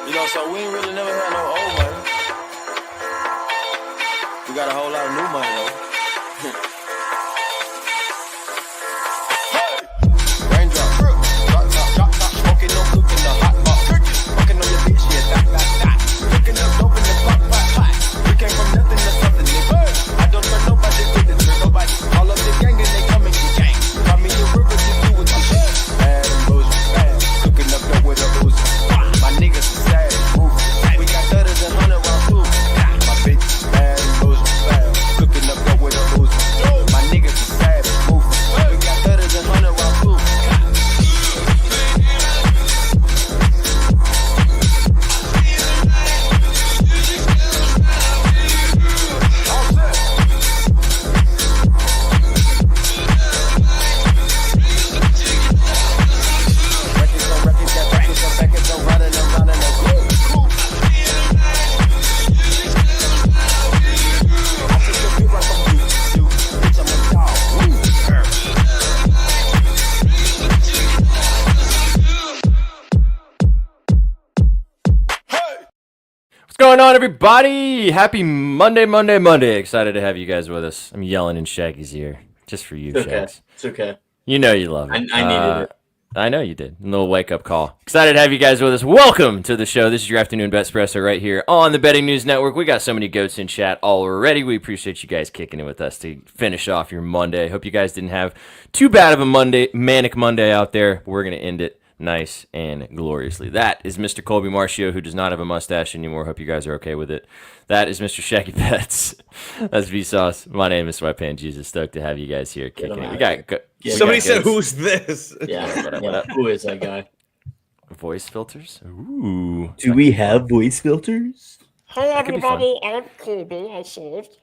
So we ain't really never had no old money. We got a whole lot of new money though. Raindrop, drop top, smoking no cooking the hot pot. Fucking on your bitch, yeah, that. Cooking up dope in the pot. We came from nothing to something, nigga. I don't trust nobody, with it, nobody. All of the gang and they come and get gang. Call me a river, you do what you shit. Bad and bullshit, bad. Cooking up dope with a boozy. My niggas is sad, we got thudders and 100 round too. My bitch is bad and bullshit, bad. Cooking up dope with a boozy. My niggas is sad, we got thudders and 100 round too. What's going on, everybody? Happy Monday. Excited to have you guys with us. I'm yelling in Shaggy's ear. Just for you, Shags. It's okay. You know you love it. I needed it. I know you did. A little wake-up call. Excited to have you guys with us. Welcome to the show. This is your afternoon BETSPRESSO right here on the Betting News Network. We got so many goats in chat already. We appreciate you guys kicking it with us to finish off your Monday. Hope you guys didn't have too bad of a manic Monday out there. We're going to end it nice and gloriously. That is Mr. Colby Marcio, who does not have a mustache anymore. Hope you guys are okay with it. That is Mr. Shaggy Pets. That's Vsauce. My name is Sweatpants Jesus. Stoked to have you guys here kicking it. We got somebody said, "Who's this?" Yeah. Who is that guy? Voice filters. Ooh. Do we have voice filters? Hey everybody, I'm Colby. I shaved.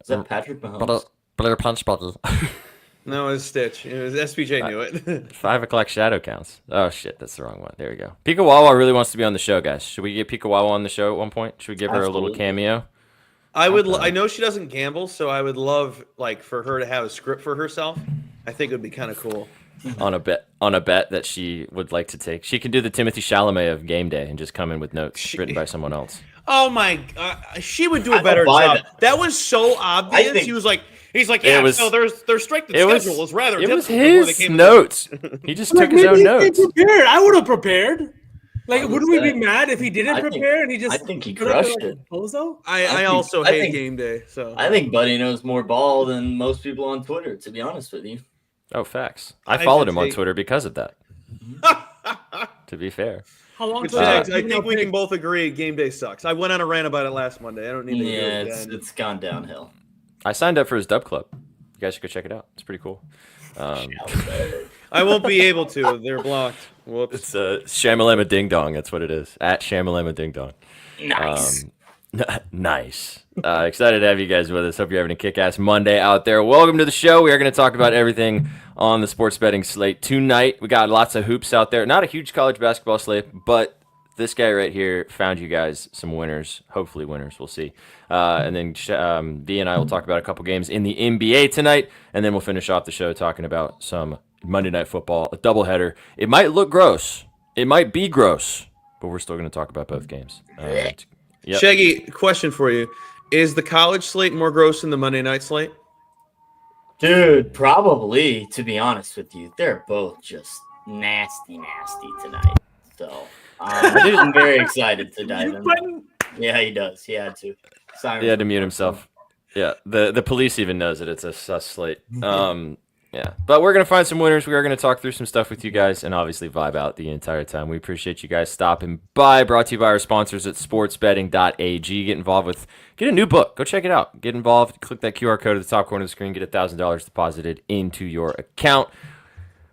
Is that Patrick Mahomes? Blur punch button. No, it was Stitch. It was SPJ knew it. 5 o'clock shadow counts. Oh shit, that's the wrong one. There we go. Pika Wawa really wants to be on the show, guys. Should we get Pika Wawa on the show at one point? Should we give her a little cameo? I would. I know she doesn't gamble, so I would love for her to have a script for herself. I think it would be kind of cool. On a bet that she would like to take. She can do the Timothy Chalamet of Game Day and just come in with notes written by someone else. Oh my! She would do a better job. That was so obvious. He's like, yeah. So their strength and schedule was rather. It was his notes. He just took his own notes. Prepared. I would have prepared. Like, wouldn't we be mad if he didn't prepare and he just? I think he crushed it. I also hate Game Day. So I think Buddy knows more ball than most people on Twitter. To be honest with you. Oh, facts. I followed him on Twitter because of that. To be fair. How long? I think we can both agree Game Day sucks. I went on a rant about it last Monday. I don't need to. Yeah, it's gone downhill. I signed up for his dub club. You guys should go check it out. It's pretty cool. I won't be able to. They're blocked. It's Whoops. Shamalama Ding Dong. That's what it is. At Shamalama Ding Dong. Nice. Nice. Excited to have you guys with us. Hope you're having a kick-ass Monday out there. Welcome to the show. We are going to talk about everything on the sports betting slate tonight. We got lots of hoops out there. Not a huge college basketball slate, but this guy right here found you guys some winners. Hopefully winners. We'll see. And then V and I will talk about a couple games in the NBA tonight, and then we'll finish off the show talking about some Monday Night Football, a doubleheader. It might look gross. It might be gross, but we're still going to talk about both games. Yep. Shaggy, question for you. Is the college slate more gross than the Monday night slate? Dude, probably, to be honest with you. They're both just nasty tonight. So I'm very excited to dive in. Yeah, he does. He had to. He had to mute himself. Yeah, the police even knows that it's a sus slate. Yeah, but we're going to find some winners. We are going to talk through some stuff with you guys and obviously vibe out the entire time. We appreciate you guys stopping by. Brought to you by our sponsors at SportsBetting.AG. Get a new book. Go check it out. Get involved. Click that QR code at the top corner of the screen. Get $1,000 deposited into your account.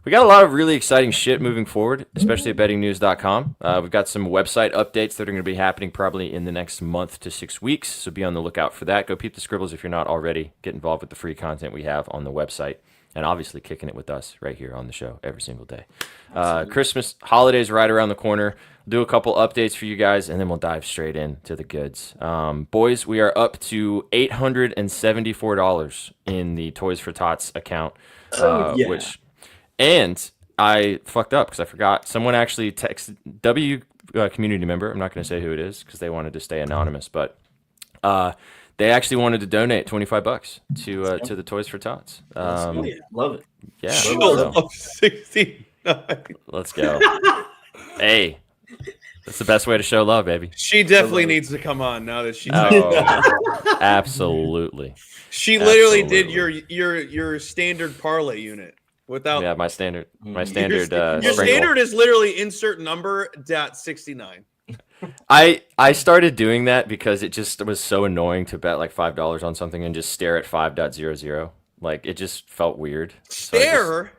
We got a lot of really exciting shit moving forward, especially at bettingnews.com. We've got some website updates that are going to be happening probably in the next month to 6 weeks, so be on the lookout for that. Go peep the scribbles if you're not already. Get involved with the free content we have on the website. And obviously kicking it with us right here on the show every single day. Christmas, holidays right around the corner. We'll do a couple updates for you guys, and then we'll dive straight into the goods. Boys, we are up to $874 in the Toys for Tots account. And I fucked up because I forgot. Someone actually texted community member. I'm not going to say who it is because they wanted to stay anonymous, but they actually wanted to donate $25 to the Toys for Tots. Love it. Yeah. Show Love 69. Let's go. Hey, that's the best way to show love, baby. She definitely needs to come on now that she's. Absolutely. She literally did your standard parlay unit without. Yeah, my standard. Your sprinkle. standard is literally insert number .69. I started doing that because it just was so annoying to bet like $5 on something and just stare at 5.00. Like it just felt weird. Stare?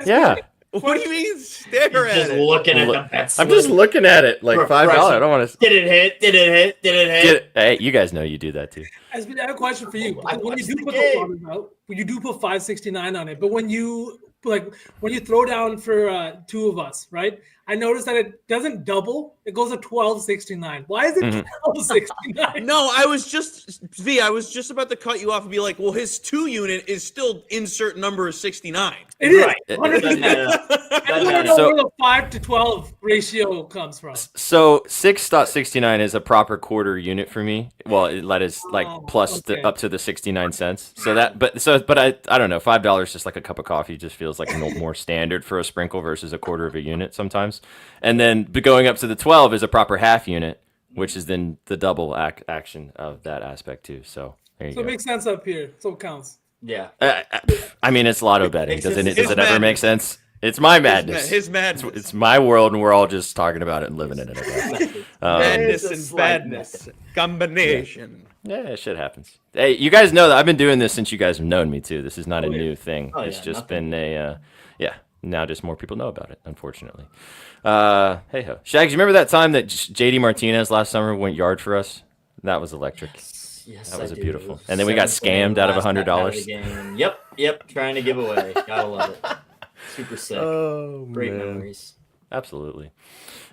Yeah. What do you mean stare at Just it? looking at the bets. I'm just looking at it like $5. I don't want to. Did it hit? Did it hit? Did it hit? Hey, you guys know you do that too. I have a question for you. When you do put game. the lottery out, when you do put 569 on it, but when you throw down for two of us, right? I noticed that it doesn't double; it goes to 1269. Why is it 1269? No, I was just about to cut you off and be like, well, his 2 unit is still insert number 69. It is. Right. 100%. I want to know where the 5 to 12 ratio comes from. So 6.69 is a proper quarter unit for me. Well, that is like plus up to the 69 cents. So that, but I don't know. $5 just like a cup of coffee just feels like more standard for a sprinkle versus a quarter of a unit sometimes. And then going up to the 12 is a proper half unit, which is then the double action of that aspect too. So there you go. It makes sense up here. So it counts. Yeah. I mean, it's lotto betting. Does it ever make sense? It's my madness. His madness. It's my world, and we're all just talking about it and living in it. Madness and badness combination. Yeah, shit happens. Hey, you guys know that I've been doing this since you guys have known me too. This is not a new thing. It's just been now just more people know about it, unfortunately. Hey ho. Shags, you remember that time that JD Martinez last summer went yard for us? That was electric. Yes, that was I beautiful. do. And then we got scammed out of $100. Yep. Trying to give away. Gotta love it. Super sick. Oh, Great man. memories. Absolutely.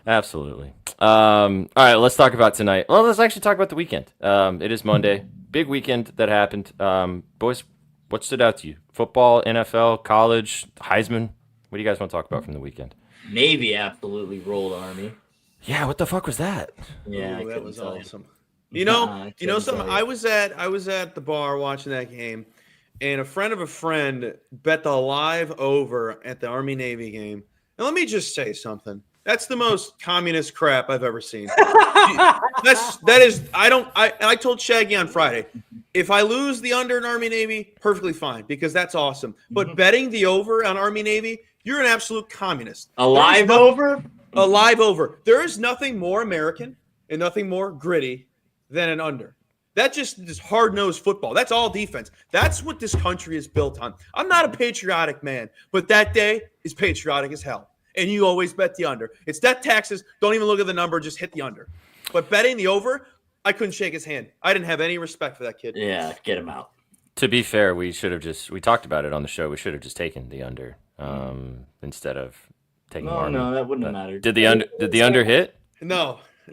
All right, let's talk about tonight. Well, let's actually talk about the weekend. It is Monday. Big weekend that happened. Boys, what stood out to you? Football, NFL, college, Heisman? What do you guys want to talk about from the weekend? Navy absolutely rolled Army. Yeah, what the fuck was that? Yeah, that was awesome. You know something. I was at the bar watching that game, and a friend of a friend bet the live over at the Army Navy game. And let me just say something. That's the most communist crap I've ever seen. I told Shaggy on Friday, if I lose the under in Army Navy, perfectly fine, because that's awesome. But betting the over on Army Navy, you're an absolute communist. A live over? A live over. There is nothing more American and nothing more gritty than an under. That just is hard-nosed football. That's all defense. That's what this country is built on. I'm not a patriotic man, but that day is patriotic as hell. And you always bet the under. It's death taxes. Don't even look at the number. Just hit the under. But betting the over, I couldn't shake his hand. I didn't have any respect for that kid. Yeah, get him out. To be fair, we talked about it on the show. We should have just taken the under instead of taking Army. No, that wouldn't have mattered. Did the under hit? No. Oh,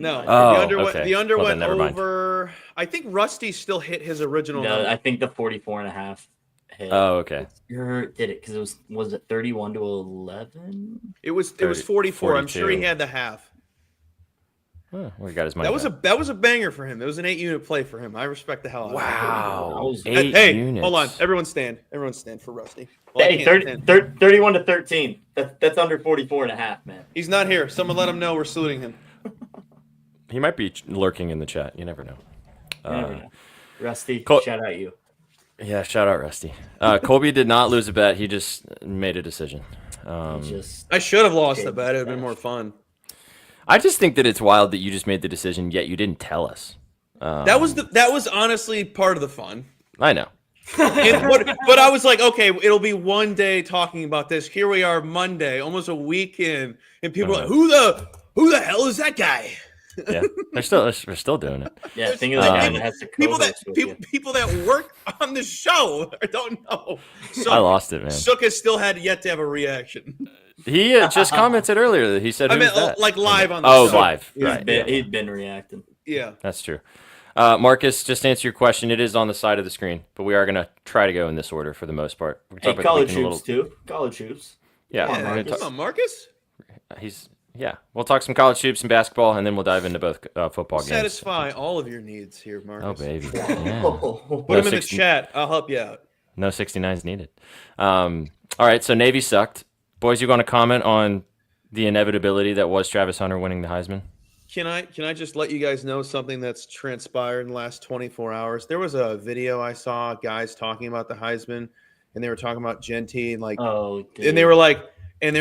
the under well, went never mind. over. I think Rusty still hit his original. No, number. I think the 44.5 hit. Oh, okay. Did it because was it 31 to 11? It was 44. I'm sure he had the half. Well, he got his money. That was a banger for him. It was an 8-unit play for him. I respect the hell out of it. Wow. Hey, units. Hold on. Everyone stand for Rusty. Well, hey, 31 to 13. That's under 44.5, man. He's not here. Someone let him know we're saluting him. He might be lurking in the chat. You never know. Rusty, shout out you. Yeah, shout out Rusty. Colby did not lose a bet. He just made a decision. I should have lost the bet. It would have been more fun. I just think that it's wild that you just made the decision, yet you didn't tell us. That was honestly part of the fun. I know. But I was like, okay, it'll be one day talking about this. Here we are, Monday, almost a week in, and people are like, who the hell is that guy? Yeah, we're still doing it. Yeah, think of the guy that has to people that work on the show don't know. So I lost it, man. Shook has still had yet to have a reaction. He just commented earlier that he said, like live on the show. Live. Right. He'd been reacting. Yeah. That's true. Marcus, just to answer your question, it is on the side of the screen, but we are going to try to go in this order for the most part. Hey, college hoops too. College hoops. Yeah. Come on, Marcus. Yeah, we'll talk some college hoops and basketball, and then we'll dive into both football games. Satisfy all of your needs here, Marcus. Oh, baby. Yeah. Oh, Put them in the chat. I'll help you out. No 69s needed. All right, so Navy sucked. Boys, you want to comment on the inevitability that was Travis Hunter winning the Heisman? Can I just let you guys know something that's transpired in the last 24 hours? There was a video I saw, guys talking about the Heisman, and they were talking about Genty and like, and they were like, if you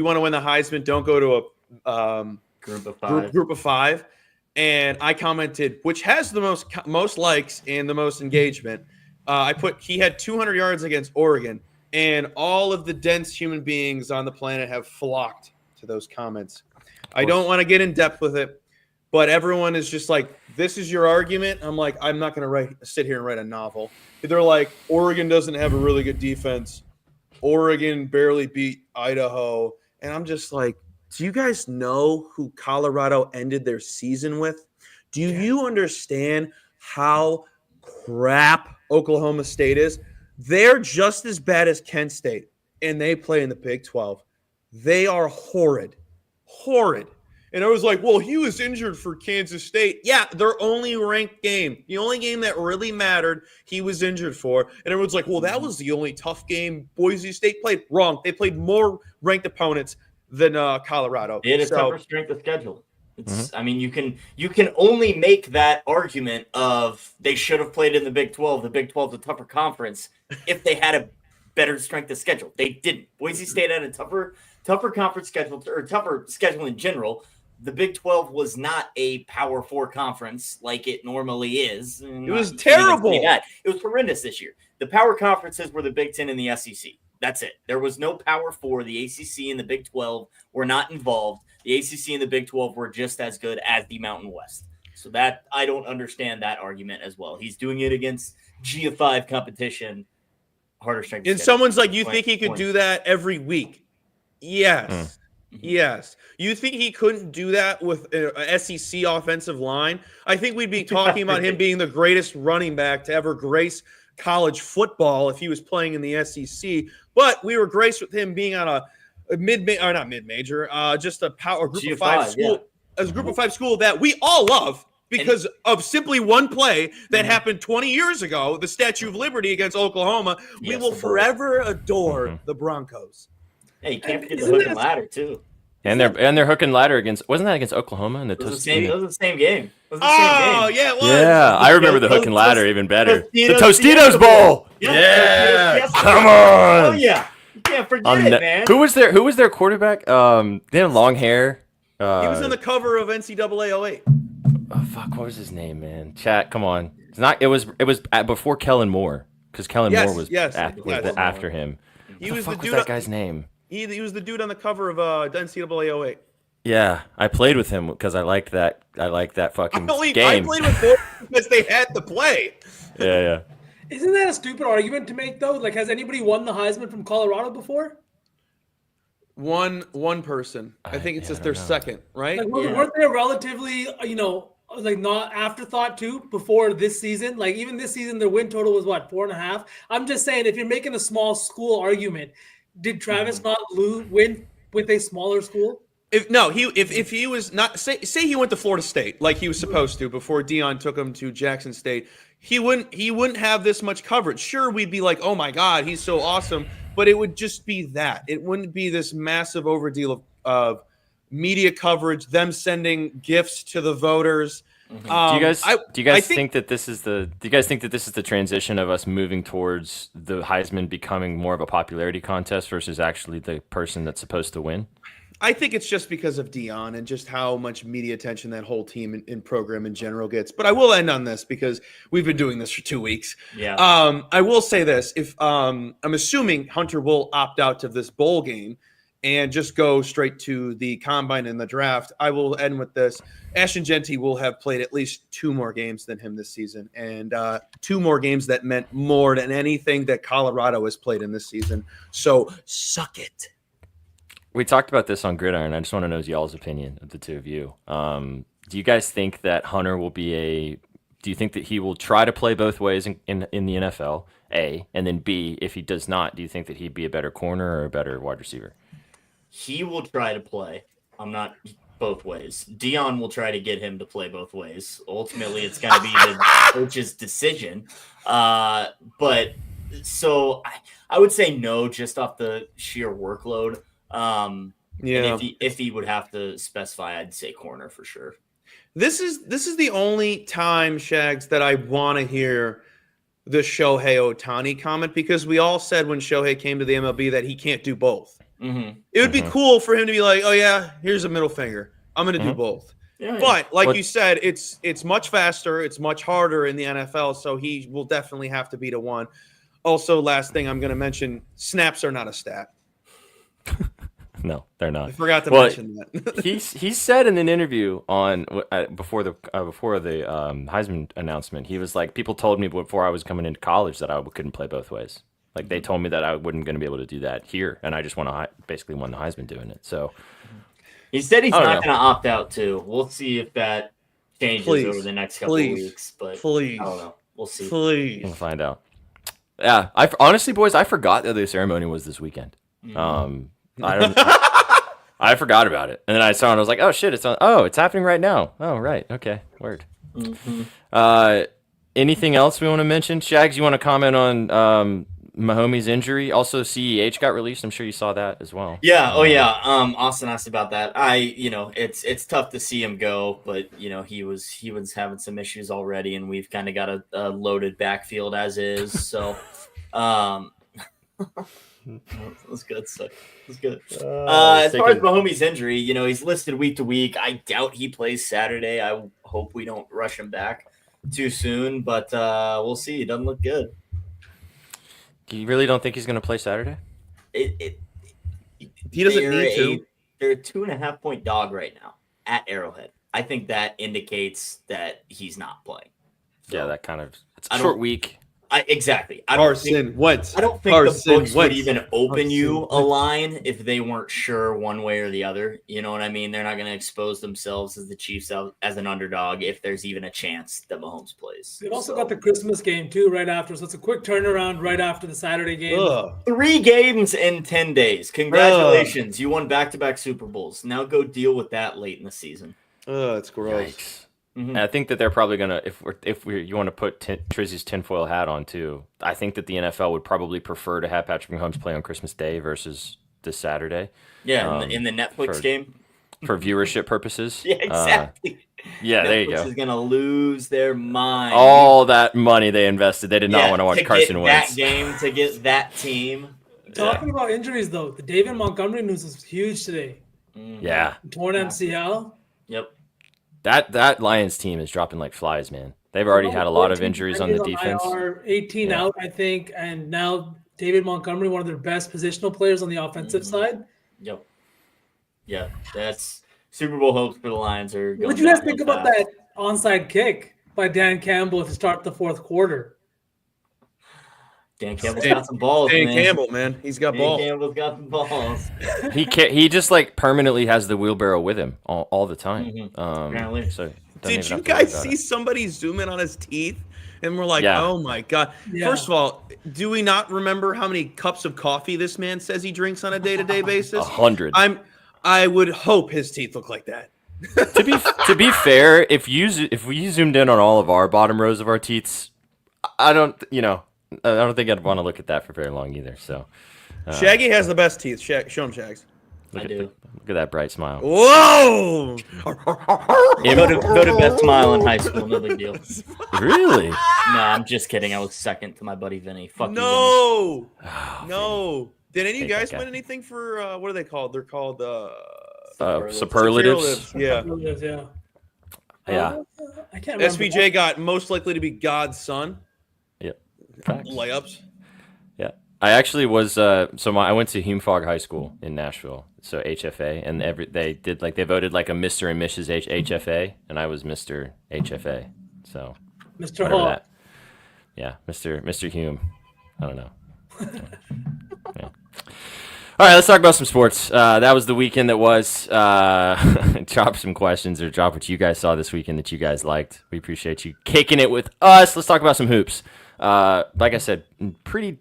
want to win the Heisman, don't go to a group of five. And I commented, which has the most likes and the most engagement. I put he had 200 yards against Oregon, and all of the dense human beings on the planet have flocked to those comments. I don't want to get in depth with it, but everyone is just like, this is your argument. I'm like, I'm not going to sit here and write a novel. They're like, Oregon doesn't have a really good defense. Oregon barely beat Idaho. And I'm just like, do you guys know who Colorado ended their season with? Do you understand how crap Oklahoma State is? They're just as bad as Kent State, and they play in the Big 12. They are horrid. And I was like, well, he was injured for Kansas State. Yeah, their only ranked game. The only game that really mattered, he was injured for. And everyone's like, well, that was the only tough game Boise State played. Wrong. They played more ranked opponents than Colorado. They had a tougher strength of schedule. I mean, you can only make that argument of they should have played in the Big 12. The Big 12 is a tougher conference if they had a better strength of schedule. They didn't. Boise State had a tougher conference schedule, or tougher schedule in general. The Big 12 was not a Power 4 conference like it normally is. It was terrible. It was horrendous this year. The Power conferences were the Big 10 and the SEC. That's it. There was no Power 4. The ACC and the Big 12 were not involved. The ACC and the Big 12 were just as good as the Mountain West. So that I don't understand that argument as well. He's doing it against G5 competition, harder strength. And someone's like, you think he could do that every week? Yes. Yes. You think he couldn't do that with an SEC offensive line? I think we'd be talking about him being the greatest running back to ever grace college football if he was playing in the SEC. But we were graced with him being on a not mid-major, just a group of five school, as a group of five school that we all love because of simply one play that happened 20 years ago, the Statue of Liberty against Oklahoma. We will forever adore the Broncos. Hey, you can't forget the hook and ladder too. And they're hook and ladder against, wasn't that against Oklahoma in the It was the same game. Yeah, it was. Yeah, I remember the hook and ladder even better. The Tostitos Bowl. Yeah. Come on. Oh yeah. You can't forget it, man. Who was their quarterback? They had long hair. He was on the cover of NCAA 08. Oh fuck, what was his name, man? Chat, come on. It was before Kellen Moore, because Kellen Moore was after him. He was the dude. That guy's name. He was the dude on the cover of NCAA 08. Yeah, I played with him because I liked that fucking game. I played with both because they had to play. Yeah. Isn't that a stupid argument to make though? Like, has anybody won the Heisman from Colorado before? One person. I think it's just their second, right? Like, weren't they relatively, like not afterthought too before this season? Like even this season, their win total was what, 4.5? I'm just saying, if you're making a small school argument, did Travis not win with a smaller school? If he was not say he went to Florida State like he was supposed to before Deion took him to Jackson State, he wouldn't have this much coverage. Sure, we'd be like, oh my God, he's so awesome, but it would just be that. It wouldn't be this massive overdeal of media coverage, them sending gifts to the voters. Do you guys think that this is the transition of us moving towards the Heisman becoming more of a popularity contest versus actually the person that's supposed to win? I think it's just because of Deion and just how much media attention that whole team and program in general gets. But I will end on this because we've been doing this for 2 weeks. Yeah. I will say this: if I'm assuming Hunter will opt out to this bowl game and just go straight to the combine and the draft, I will end with this: Ashton Genty will have played at least 2 more games than him this season, and 2 more games that meant more than anything that Colorado has played in this season. So suck it. We talked about this on Gridiron. I just want to know y'all's opinion of the two of you. Do you guys think that Hunter will be do you think that he will try to play both ways in the NFL, A, and then B, if he does not, do you think that he'd be a better corner or a better wide receiver? He will try to play. I'm not both ways. Dion will try to get him to play both ways. Ultimately, it's going to be the coach's decision. But so I would say no, just off the sheer workload. And if he would have to specify, I'd say corner for sure. This is the only time, Shags, that I want to hear the Shohei Ohtani comment, because we all said when Shohei came to the MLB that he can't do both. Mm-hmm. It would be cool for him to be like, oh yeah, here's a middle finger. I'm going to do both. Yeah, but like you said, it's much faster. It's much harder in the NFL. So he will definitely have to be the one. Also, last thing I'm going to mention, snaps are not a stat. No, they're not. I forgot to mention that. he said in an interview on before the Heisman announcement, he was like, people told me before I was coming into college that I couldn't play both ways. Like they told me that I wasn't going to be able to do that here, and I just basically won the Heisman doing it. So he said he's not going to opt out too. We'll see if that changes over the next couple of weeks. But I don't know. We'll see. We'll find out. Yeah, honestly, boys, I forgot that the ceremony was this weekend. I forgot about it, and then I saw it. And I was like, "Oh shit! It's on. Oh, it's happening right now. Oh right, okay, word." Mm-hmm. Anything else we want to mention? Shags, you want to comment on Mahomes' injury? Also, CEH got released. I'm sure you saw that as well. Yeah. Oh yeah. Austin asked about that. It's tough to see him go, but he was having some issues already, and we've kind of got a loaded backfield as is. So, that's good. That's good. As far as Mahomes' injury, he's listed week to week. I doubt he plays Saturday. I hope we don't rush him back too soon, but we'll see. It doesn't look good. You really don't think he's going to play Saturday? He doesn't need to. They're a 2.5-point dog right now at Arrowhead. I think that indicates that he's not playing. So, yeah, it's a short week. Exactly. I don't think the books would even open you a line if they weren't sure one way or the other. You know what I mean? They're not going to expose themselves as the Chiefs as an underdog if there's even a chance that Mahomes plays. They've also got the Christmas game too right after, so it's a quick turnaround right after the Saturday game. 3 games in 10 days. Congratulations. You won back-to-back Super Bowls. Now go deal with that late in the season. It's gross. Yikes. Mm-hmm. I think that they're probably gonna, if you want to put Trizzy's tinfoil hat on too. I think that the NFL would probably prefer to have Patrick Mahomes play on Christmas Day versus this Saturday. Yeah, in the Netflix game for viewership purposes. Yeah, exactly. Yeah, there you go. Netflix is gonna lose their mind. All that money they invested, they did not want to watch Carson Wentz. That game to get that team. Talking about injuries though, the David Montgomery news is huge today. Yeah, torn MCL. Yep. That Lions team is dropping like flies, man. They've already had a lot of injuries on the defense. 18 out, I think, and now David Montgomery, one of their best positional players on the offensive side. Yep. Yeah, that's Super Bowl hopes for the Lions are. What do you guys think about that onside kick by Dan Campbell to start the fourth quarter? Dan Campbell's got some balls. Campbell, man, he's got balls. Dan Campbell's got some balls. He just like permanently has the wheelbarrow with him all the time. Apparently. So did you guys see somebody zoom in on his teeth? And we're like, oh my God. Yeah. First of all, do we not remember how many cups of coffee this man says he drinks on a day-to-day basis? 100. I would hope his teeth look like that. to be fair, if we zoomed in on all of our bottom rows of our teeth, I don't think I'd want to look at that for very long either. So, Shaggy has the best teeth. Show him, Shags. I do. Look at that bright smile. Whoa! Go to best smile in high school. No big deal. Really? No, I'm just kidding. I was second to my buddy Vinny. Fuck no. You, Vinny. No. Did any of you guys win anything for what are they called? They're called superlatives. Yeah. Yeah. I can't remember. SBJ got most likely to be God's son. Yep. Layups. Yeah. I actually was I went to Hume-Fogg High School in Nashville, so HFA, and they voted like a Mr. and Mrs. HFA, and I was Mr. HFA. So Mr. Hall. Yeah, Mr. Hume. I don't know. Yeah. All right, let's talk about some sports. That was the weekend that was. Drop some questions or drop what you guys saw this weekend that you guys liked. We appreciate you kicking it with us. Let's talk about some hoops. Like I said, pretty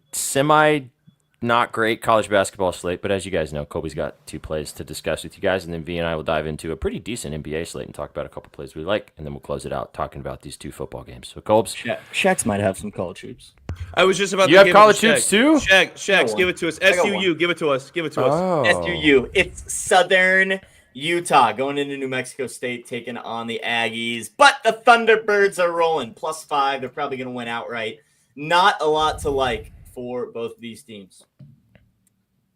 not great college basketball slate, but as you guys know, Colby's got 2 plays to discuss with you guys, and then V and I will dive into a pretty decent NBA slate and talk about a couple plays we like, and then we'll close it out talking about these 2 football games. So, Colbs, Shaq's might have some college hoops. I was just about you to have give college it to hoops too? Shags, give it to us. got SUU, give it to us. Give it to us. Oh, SUU. It's Southern Utah going into New Mexico State, taking on the Aggies. But the Thunderbirds are rolling +5. They're probably going to win outright. Not a lot to like for both of these teams.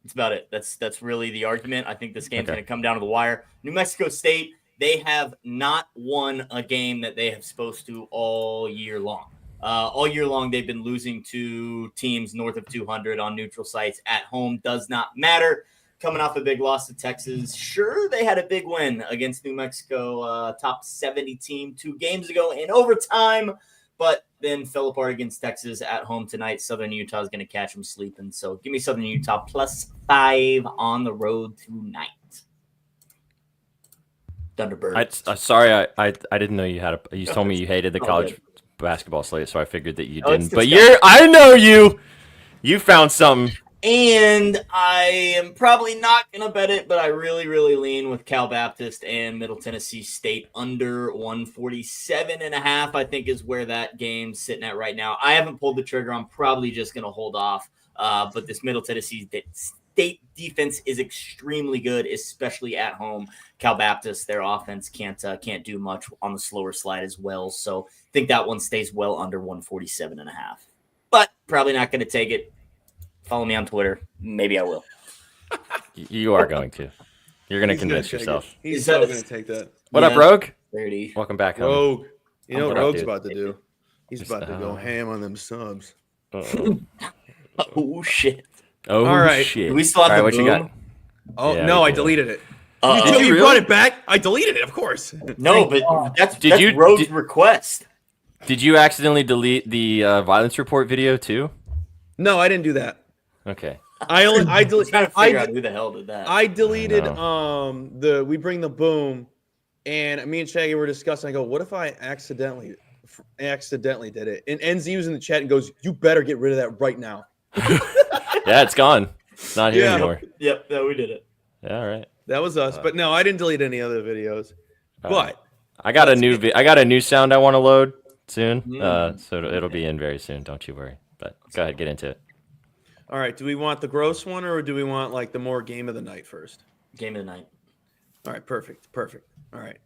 That's about it. That's really the argument. I think this game's going to come down to the wire. New Mexico State, they have not won a game that they have supposed to all year long. All year long, they've been losing to teams north of 200 on neutral sites. At home does not matter. Coming off a big loss to Texas. Sure, they had a big win against New Mexico, top 70 team 2 games ago in overtime, but then fell apart against Texas at home tonight. Southern Utah is going to catch them sleeping. So give me Southern Utah +5 on the road tonight. Thunderbirds. Sorry, I didn't know you had you told me you hated the college basketball slate, so I figured that you didn't. But I know you. You found something. And I am probably not going to bet it, but I really, really lean with Cal Baptist and Middle Tennessee State under 147.5, I think is where that game's sitting at right now. I haven't pulled the trigger. I'm probably just going to hold off. But this Middle Tennessee State defense is extremely good, especially at home. Cal Baptist, their offense can't do much on the slower slide as well. So I think that one stays well under 147.5. But probably not going to take it. Follow me on Twitter. Maybe I will. You are going to. You're going to convince yourself. He's so going to take that. What up, Rogue? 30. Welcome back, homie. Rogue. You know what Rogue's dude? about to do? He's about to go ham on them subs. Oh, shit. Oh, all right. shit. Do we still have all right, the what boom? you got? Oh, Yeah, no, we I do. deleted it. Did You you brought really? it back? I deleted it, of course. No, but that's you- Rogue's request. Did you accidentally delete the violence report video too? No, I didn't do that. Okay. I I'm trying to figure out deleted. who the hell did that. I deleted I we bring the boom, and me and Shaggy were discussing. I go, what if I accidentally did it? And NZ was in the chat and goes, you better get rid of that right now. Yeah, it's gone. It's not here Yeah. anymore. Yep, no, we did it. Yeah, all right. That was us. But no, I didn't delete any other videos. All But right. I got a new sound I want to load soon. Mm. So it'll be in very soon. Don't you worry. But go ahead, get into it. all right, do we want the gross one or do we want like the more game of the night first? Game of the night. All right, perfect. All right.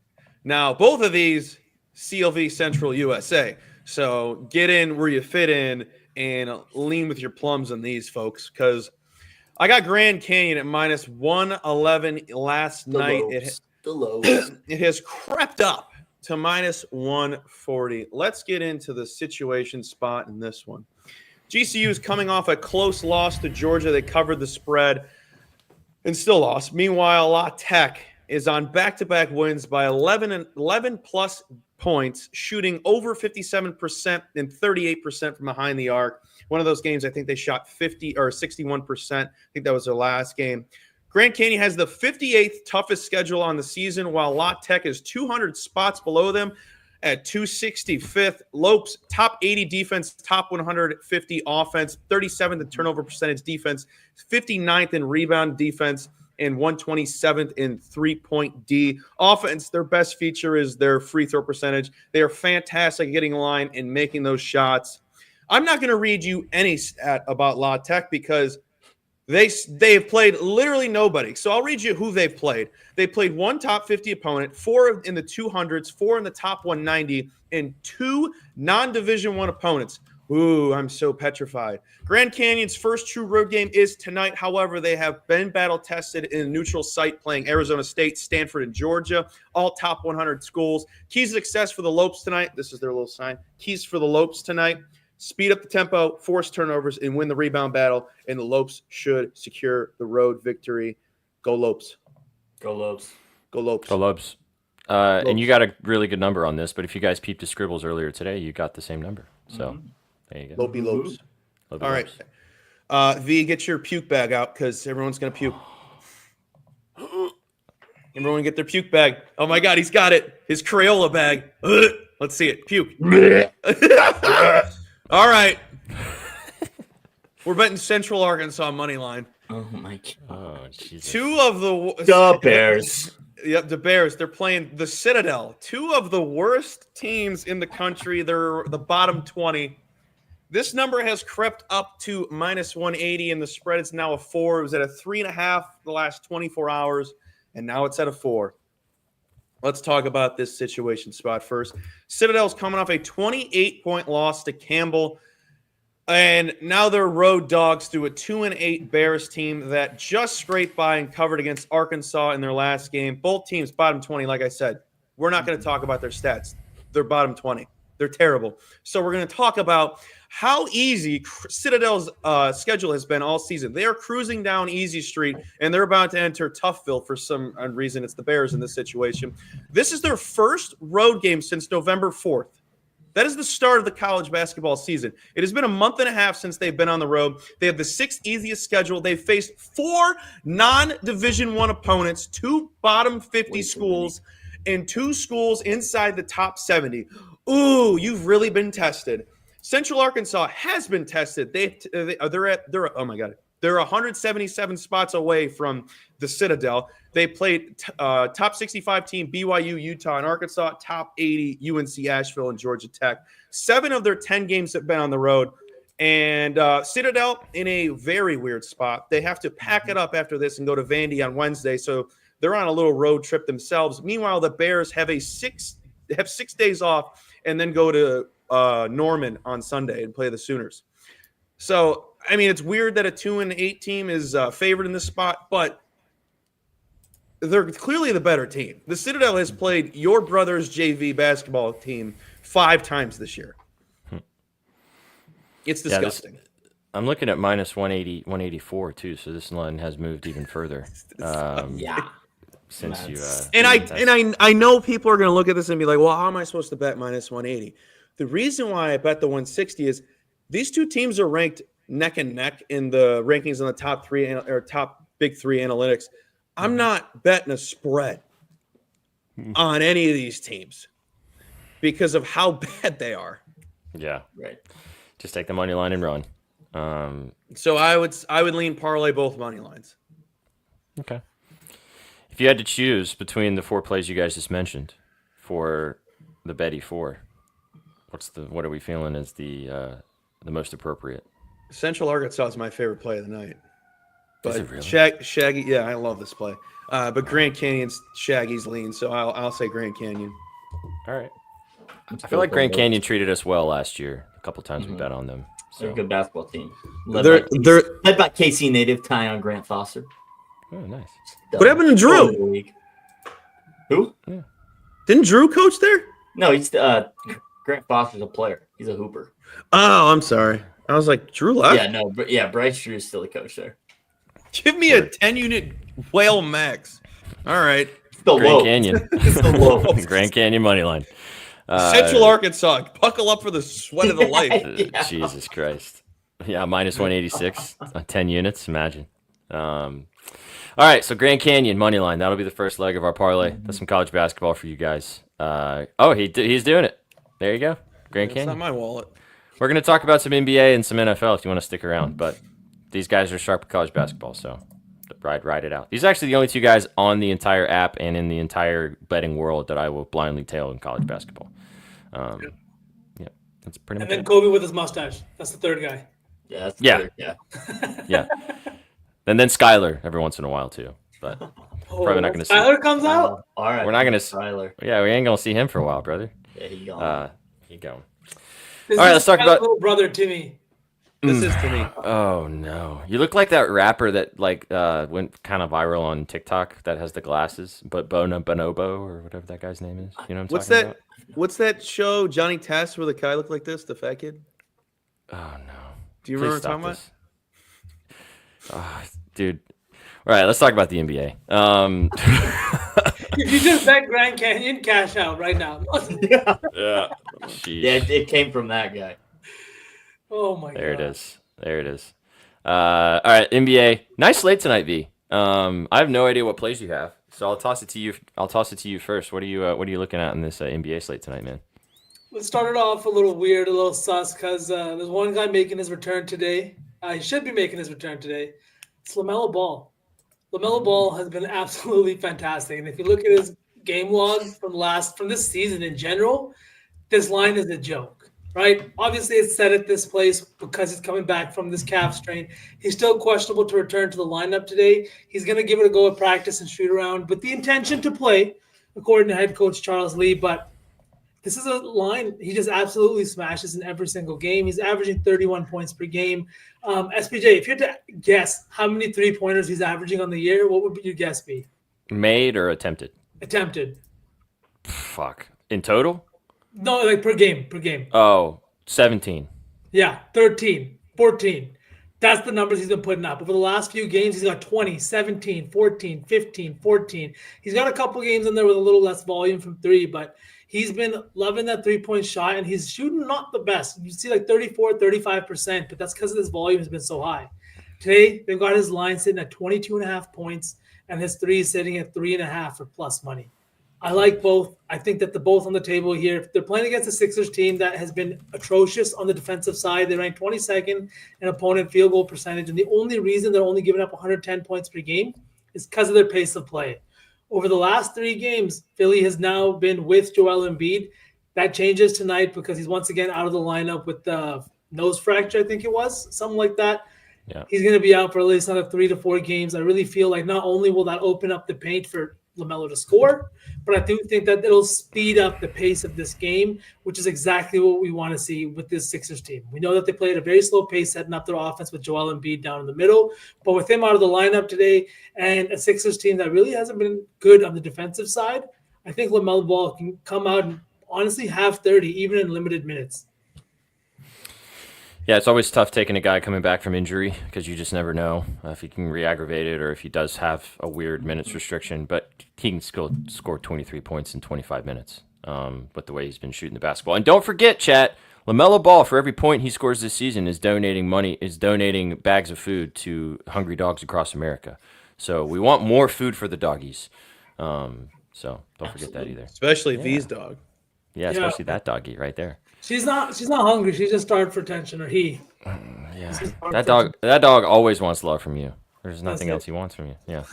Now, both of these CLV Central USA. So get in where you fit in and lean with your plums on these, folks, because I got Grand Canyon at -111 last night. The lows. It has crept up to -140. Let's get into the situation spot in this one. GCU is coming off a close loss to Georgia. They covered the spread and still lost. Meanwhile, La Tech is on back-to-back wins by 11 plus points, shooting over 57% and 38% from behind the arc. One of those games, I think they shot 50 or 61%. I think that was their last game. Grand Canyon has the 58th toughest schedule on the season, while La Tech is 200 spots below them at 265th. Lopes, top 80 defense, top 150 offense, 37th in turnover percentage defense, 59th in rebound defense, and 127th in three-point D. Offense, their best feature is their free throw percentage. They are fantastic at getting in line and making those shots. I'm not going to read you any stat about La Tech because they've played literally nobody. So I'll read you who they've played. They played one top 50 opponent, 4 in the 200s, 4 in the top 190, and 2 non-Division I opponents. Ooh, I'm so petrified. Grand Canyon's first true road game is tonight. However, they have been battle-tested in a neutral site playing Arizona State, Stanford, and Georgia, all top 100 schools. Keys to success for the Lopes tonight. This is their little sign. Keys for the Lopes tonight. Speed up the tempo, force turnovers, and win the rebound battle, and the Lopes should secure the road victory. Go Lopes. Go Lopes. Go Lopes. Go Lopes. And you got a really good number on this, but if you guys peeped the scribbles earlier today, you got the same number. So there you go. Lopey Lopes. Lopey All Lopes. right. V, get your puke bag out because everyone's going to puke. Everyone get their puke bag. Oh, my God, he's got it. His Crayola bag. Let's see it. Puke. All right. We're betting Central Arkansas money line. Oh my god. Oh, Jesus. Two of The Bears. Yep, the Bears. They're playing the Citadel. Two of the worst teams in the country. They're the bottom 20. This number has crept up to minus 180, and the spread is now a 4. It was at a 3.5 the last 24 hours, and now it's at a 4. Let's talk about this situation spot first. Citadel's coming off a 28-point loss to Campbell, and now they're road dogs to a 2-8 Bears team that just scraped by and covered against Arkansas in their last game. Both teams bottom 20, like I said. We're not going to talk about their stats. They're bottom 20. They're terrible. So we're going to talk about how easy Citadel's schedule has been all season. They are cruising down easy street, and they're about to enter Toughville for some reason. It's the Bears in this situation. This is their first road game since November 4th. That is the start of the college basketball season. It has been a month and a half since they've been on the road. They have the 6th easiest schedule. They've faced 4 non-Division I opponents, 2 bottom 50 schools, and 2 schools inside the top 70. Ooh, you've really been tested. Central Arkansas has been tested. They're 177 spots away from the Citadel. They played top 65 team BYU, Utah, and Arkansas, top 80 UNC, Asheville, and Georgia Tech. 7 of their 10 games have been on the road. And Citadel in a very weird spot. They have to pack it up after this and go to Vandy on Wednesday. So they're on a little road trip themselves. Meanwhile, the Bears have 6 days off and then go to Norman on Sunday and play the Sooners. So, I mean, it's weird that a 2-8 team is favored in this spot, but they're clearly the better team. The Citadel has played your brother's JV basketball team 5 times this year. It's disgusting. Yeah, I'm looking at minus 180, 184 too, so this line has moved even further. Since you I know people are going to look at this and be like, well, how am I supposed to bet minus 180? The reason why I bet the 160 is these two teams are ranked neck and neck in the rankings on the top 3 or top big 3 analytics. I'm not betting a spread on any of these teams because of how bad they are. Yeah, right. Just take the money line and run. So I would lean parlay both money lines. Okay. If you had to choose between the 4 plays you guys just mentioned for the Betty 4, what are we feeling as the most appropriate? Central Arkansas is my favorite play of the night. But is it really? Shaggy, yeah, I love this play. But Grand Canyon's Shaggy's lean, so I'll say Grand Canyon. All right. I feel like Grand Canyon treated us well last year. A couple times we bet on them. So. They're a good basketball team. They're led by KC native Tyon Grant Foster. Oh, nice. What happened to Drew? Who? Yeah. Didn't Drew coach there? No, he's Grant Foster's a player. He's a hooper. Oh, I'm sorry. I was like, Drew left? Yeah, no, but yeah, Bryce Drew is still a coach there. Give me a 10-unit whale max. All right. Still Grand low. Canyon. Still low. Grand Canyon money line. Central Arkansas, buckle up for the sweat of the life. Yeah. Jesus Christ. Yeah, minus 186 on 10 units. Imagine. All right, so Grand Canyon money line. That'll be the first leg of our parlay. That's some college basketball for you guys. He's doing it. There you go. Grand Canyon. It's not my wallet. We're going to talk about some NBA and some NFL if you want to stick around, but these guys are sharp at college basketball, so ride it out. These are actually the only 2 guys on the entire app and in the entire betting world that I will blindly tail in college basketball. Yeah, that's pretty much it. And then Kobe with his mustache. That's the 3rd guy. Yeah, that's Yeah. yeah. Yeah. And then Skyler every once in a while too, but probably not going to see. Tyler comes out. All right. We're not going to. Tyler. Yeah, we ain't going to see him for a while, brother. Yeah, he gone. He going. This All right, is let's talk about little brother Timmy. This is to me. Oh no, you look like that rapper that went kind of viral on TikTok that has the glasses, but Bonobo or whatever that guy's name is. You know what I'm talking about? What's that show, Johnny Test, where the guy looked like this, the fat kid? Oh no. Do you Please remember stop what I'm this. Dude. All right, let's talk about the NBA. If you just bet Grand Canyon, cash out right now. yeah. Sheesh. Yeah, it came from that guy. Oh my god. There it is. All right, NBA. Nice slate tonight, V. I have no idea what plays you have, so I'll toss it to you first. What are you looking at in this NBA slate tonight, man? Let's start it off a little weird, a little sus, because there's one guy making his return today. He should be making his return today. It's LaMelo Ball. LaMelo Ball has been absolutely fantastic. And if you look at his game log from this season in general, this line is a joke, right? Obviously, it's set at this place because he's coming back from this calf strain. He's still questionable to return to the lineup today. He's going to give it a go at practice and shoot around with the intention to play, according to head coach Charles Lee. But this is a line he just absolutely smashes in every single game. He's averaging 31 points per game. SPJ, if you had to guess how many 3-pointers he's averaging on the year, what would your guess be? Made or attempted? Attempted. Fuck. In total? No, like per game. Oh, 17. Yeah, 13, 14. That's the numbers he's been putting up. Over the last few games, he's got 20, 17, 14, 15, 14. He's got a couple games in there with a little less volume from three, but he's been loving that 3-point shot, and he's shooting not the best. You see like 34, 35%, but that's because his volume has been so high. Today, they've got his line sitting at 22.5 points, and his three is sitting at 3.5 for plus money. I like both. I think that the both on the table here. They're playing against a Sixers team that has been atrocious on the defensive side. They rank 22nd in opponent field goal percentage, and the only reason they're only giving up 110 points per game is because of their pace of play. Over the last 3 games, Philly has now been with Joel Embiid. That changes tonight because he's once again out of the lineup with the nose fracture, I think it was, something like that. Yeah. He's going to be out for at least another 3 to 4 games. I really feel like not only will that open up the paint for LaMelo to score, but I do think that it'll speed up the pace of this game, which is exactly what we want to see with this Sixers team. We know that they play at a very slow pace, setting up their offense with Joel Embiid down in the middle, but with him out of the lineup today and a Sixers team that really hasn't been good on the defensive side, I think LaMelo Ball can come out and honestly have 30, even in limited minutes. Yeah, it's always tough taking a guy coming back from injury because you just never know if he can re-aggravate it or if he does have a weird minutes restriction. But he can still score 23 points in 25 minutes with the way he's been shooting the basketball. And don't forget, chat, LaMelo Ball, for every point he scores this season, is donating bags of food to hungry dogs across America. So we want more food for the doggies. So don't forget that either. Especially V's dog. Yeah, especially that doggy right there. She's not hungry. She's just starved for attention, or he. Yeah, that dog always wants love from you. There's nothing else he wants from you. Yeah.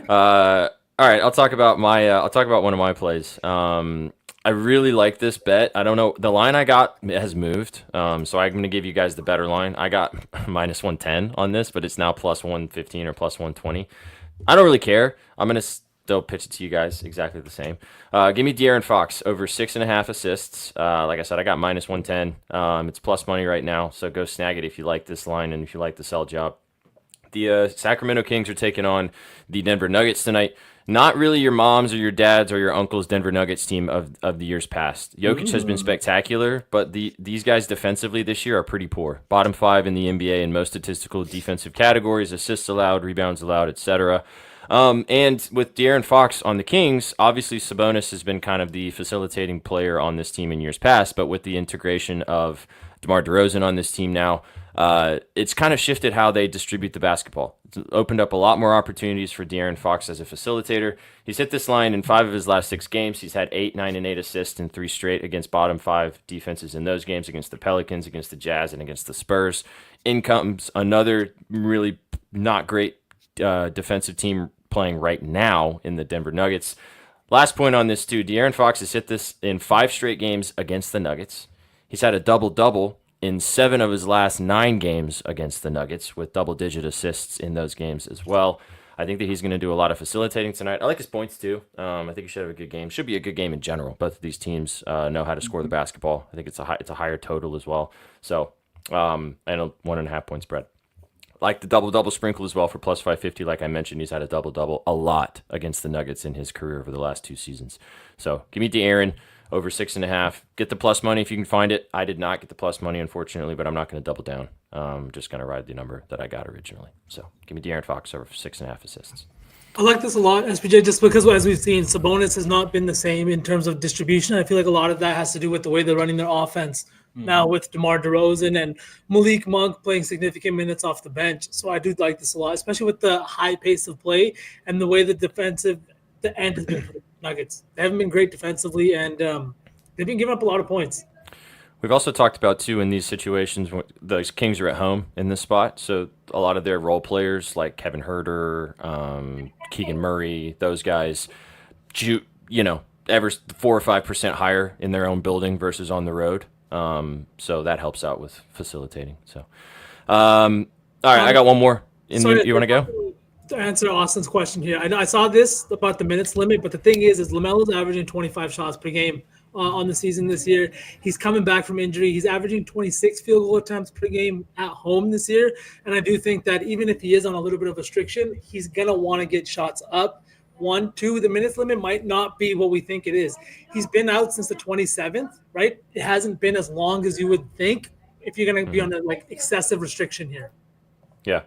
All right, I'll talk about one of my plays. I really like this bet. I don't know, the line I got has moved, so I'm going to give you guys the better line. I got minus 110 on this, but it's now plus 115 or plus 120. I don't really care. I'm going to still pitch it to you guys exactly the same. Give me De'Aaron Fox over 6.5 assists. Like I said, I got minus 110. It's plus money right now, so go snag it if you like this line and if you like the sell job. The Sacramento Kings are taking on the Denver Nuggets tonight. Not really your mom's or your dad's or your uncle's Denver Nuggets team of the years past. Jokic has been spectacular, but these guys defensively this year are pretty poor. Bottom 5 in the NBA in most statistical defensive categories, assists allowed, rebounds allowed, etc. And with De'Aaron Fox on the Kings, obviously Sabonis has been kind of the facilitating player on this team in years past, but with the integration of DeMar DeRozan on this team now, it's kind of shifted how they distribute the basketball. It's opened up a lot more opportunities for De'Aaron Fox as a facilitator. He's hit this line in 5 of his last 6 games. He's had 8, 9, and 8 assists in 3 straight against bottom 5 defenses in those games, against the Pelicans, against the Jazz, and against the Spurs. In comes another really not great defensive team playing right now in the Denver Nuggets. Last point on this too, De'Aaron Fox has hit this in 5 straight games against the Nuggets. He's had a double-double in 7 of his last 9 games against the Nuggets, with double-digit assists in those games as well. I think that he's going to do a lot of facilitating tonight. I like his points too. I think he should have a good game. Should be a good game in general. Both of these teams know how to score the basketball. I think it's a higher total as well. So, and a 1.5 point spread. Like the double-double sprinkle as well for plus 550. Like I mentioned, he's had a double-double a lot against the Nuggets in his career over the last 2 seasons. So give me De'Aaron over 6.5. Get the plus money if you can find it. I did not get the plus money, unfortunately, but I'm not going to double down. I'm just going to ride the number that I got originally. So give me De'Aaron Fox over 6.5 assists. I like this a lot, SPJ, just because as we've seen, Sabonis has not been the same in terms of distribution. I feel like a lot of that has to do with the way they're running their offense now with DeMar DeRozan and Malik Monk playing significant minutes off the bench. So I do like this a lot, especially with the high pace of play and the way the end has been for the Nuggets. They haven't been great defensively, and they've been giving up a lot of points. We've also talked about, too, in these situations, the Kings are at home in this spot. So a lot of their role players like Kevin Huerter, Keegan Murray, those guys, ever 4 or 5% higher in their own building versus on the road. So that helps out with facilitating. So, all right, I got one more. You want to go? To answer Austin's question here, I know I saw this about the minutes limit, but the thing is LaMelo's averaging 25 shots per game on the season this year. He's coming back from injury. He's averaging 26 field goal attempts per game at home this year, and I do think that even if he is on a little bit of restriction, he's gonna want to get shots up. 1, 2, the minutes limit might not be what we think it is. He's been out since the 27th, right? It hasn't been as long as you would think if you're gonna be on a excessive restriction here. Yeah.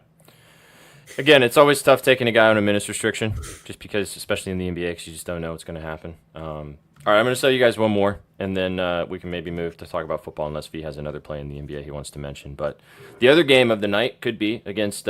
Again, it's always tough taking a guy on a minutes restriction, just because, especially in the NBA, because you just don't know what's going to happen. All right, I'm going to tell you guys one more, and then we can maybe move to talk about football, unless V has another play in the NBA he wants to mention. But the other game of the night could be against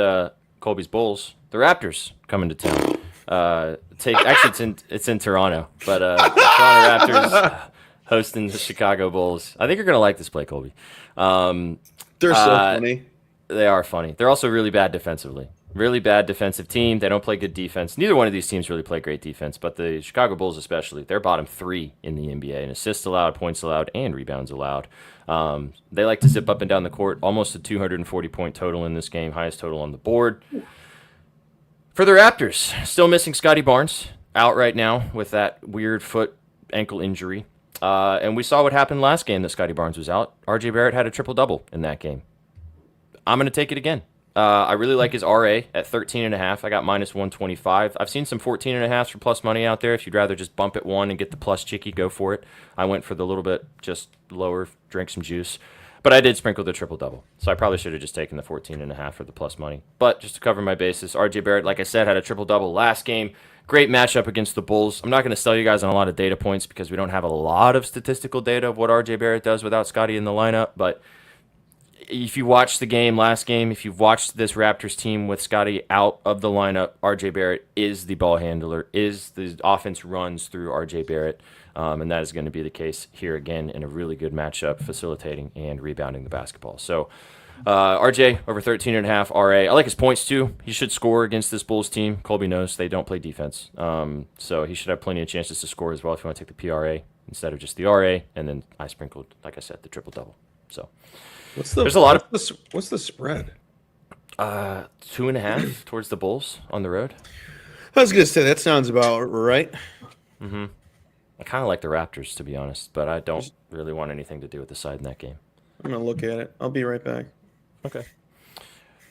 Colby's Bulls, the Raptors coming to town. Actually, it's in Toronto, but the Toronto Raptors hosting the Chicago Bulls. I think you're going to like this play, Colby. They're so funny. They are funny. They're also really bad defensively. Really bad defensive team. They don't play good defense. Neither one of these teams really play great defense, but the Chicago Bulls especially, they're bottom 3 in the NBA in assists allowed, points allowed, and rebounds allowed. They like to zip up and down the court, almost a 240-point total in this game, highest total on the board. For the Raptors, still missing Scotty Barnes, out right now with that weird foot ankle injury. And we saw what happened last game that Scotty Barnes was out. RJ Barrett had a triple-double in that game. I'm going to take it again. I really like his RA at 13.5. I got minus 125. I've seen some 14.5s for plus money out there. If you'd rather just bump it one and get the plus chicky, go for it. I went for the little bit just lower, drink some juice. But I did sprinkle the triple-double. So I probably should have just taken the 14.5 for the plus money. But just to cover my bases, RJ Barrett, like I said, had a triple-double last game. Great matchup against the Bulls. I'm not going to sell you guys on a lot of data points because we don't have a lot of statistical data of what RJ Barrett does without Scotty in the lineup. But if you watched the game last game, if you've watched this Raptors team with Scotty out of the lineup, RJ Barrett is the ball handler, is the offense runs through RJ Barrett, and that is going to be the case here again in a really good matchup, facilitating and rebounding the basketball. So RJ over 13.5 RA. I like his points too. He should score against this Bulls team. Colby knows they don't play defense, so he should have plenty of chances to score as well if you want to take the PRA instead of just the RA. And then I sprinkled, like I said, the triple-double. So there's a lot of what's the spread? 2.5 towards the Bulls on the road. I was gonna say that sounds about right. Mm-hmm. I kind of like the Raptors, to be honest, but I don't really want anything to do with the side in that game. I'm gonna look at it. I'll be right back. Okay.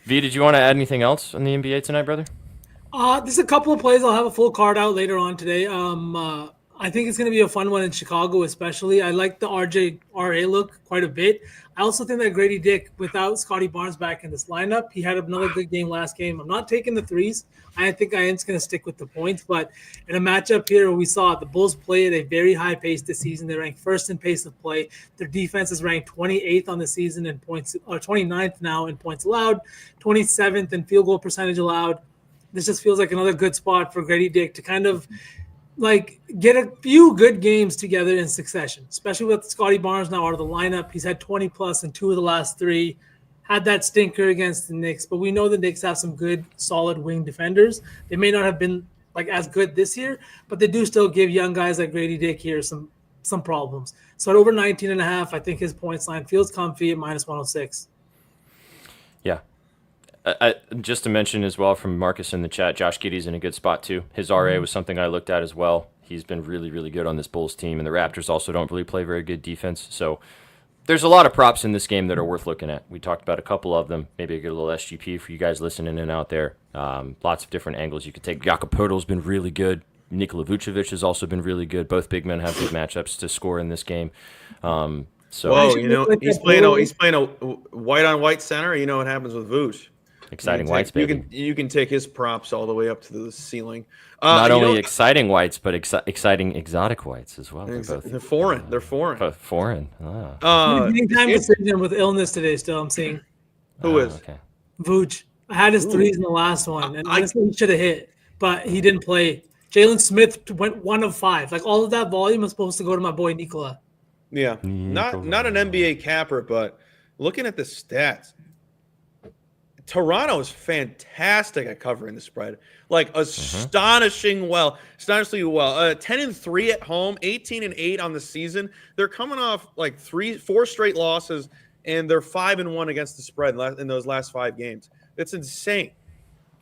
V, did you want to add anything else in the NBA tonight, brother? There's a couple of plays. I'll have a full card out later on today. I think it's going to be a fun one in Chicago, especially. I like the RJ RA look quite a bit. I also think that Grady Dick, without Scotty Barnes back in this lineup, he had another good game last game. I'm not taking the threes. I think I am just going to stick with the points. But in a matchup here where we saw the Bulls play at a very high pace this season, they ranked first in pace of play. Their defense is ranked 28th on the season in points, or 29th now in points allowed, 27th in field goal percentage allowed. This just feels like another good spot for Grady Dick to kind of get a few good games together in succession, especially with Scotty Barnes now out of the lineup. He's had 20 plus in 2 of the last 3. Had that stinker against the Knicks, but we know the Knicks have some good, solid wing defenders. They may not have been as good this year, but they do still give young guys like Grady Dick here some problems. So at over 19.5, I think his points line feels comfy at minus 106. Yeah. Just to mention as well from Marcus in the chat, Josh Giddey's in a good spot too. His RA was something I looked at as well. He's been really, really good on this Bulls team, and the Raptors also don't really play very good defense. So there's a lot of props in this game that are worth looking at. We talked about a couple of them. Maybe a good little SGP for you guys listening in out there. Lots of different angles you could take. Jakob Poeltl's been really good. Nikola Vucevic has also been really good. Both big men have good matchups to score in this game. So he's playing a white on white center. You know what happens with Vuce. Exciting whites, baby. You can take his props all the way up to the ceiling. Not only exciting whites, but exciting exotic whites as well. They're foreign. They're foreign. Foreign. Time decision with illness today. Still, I'm seeing. Who is? Okay. Vooch. I had his threes in the last one, and honestly, he should have hit, but he didn't play. Jalen Smith went 1 of 5. All of that volume is supposed to go to my boy Nikola. Yeah, not an NBA capper, but looking at the stats, Toronto is fantastic at covering the spread. Like astonishingly well. 10-3 at home, 18-8 on the season. They're coming off like 4 straight losses, and they're 5-1 against the spread in those last 5 games. It's insane.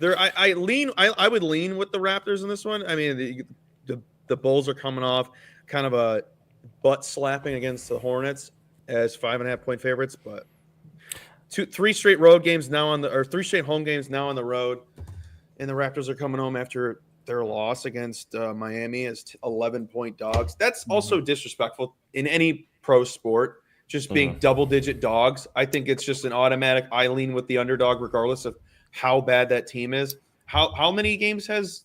I would lean with the Raptors in this one. I mean, the Bulls are coming off kind of a butt slapping against the Hornets as 5.5-point favorites, but 3 straight home games now on the road, and the Raptors are coming home after their loss against Miami as 11-point dogs. That's also disrespectful in any pro sport. Just being double-digit dogs. I think it's just an automatic. I lean with the underdog regardless of how bad that team is. How many games has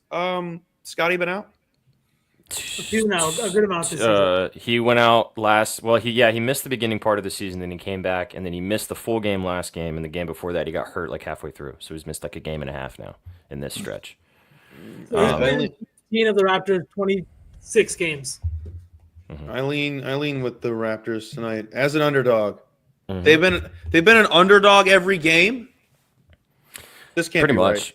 Scotty been out? A few now, a good amount this season. He went out last. Well, he missed the beginning part of the season, then he came back, and then he missed the full game last game, and the game before that he got hurt like halfway through, so he's missed like a game and a half now in this stretch. So he's been 15 of the Raptors' 26 games. I lean with the Raptors tonight as an underdog. They've been an underdog every game. This can't pretty be much. Right.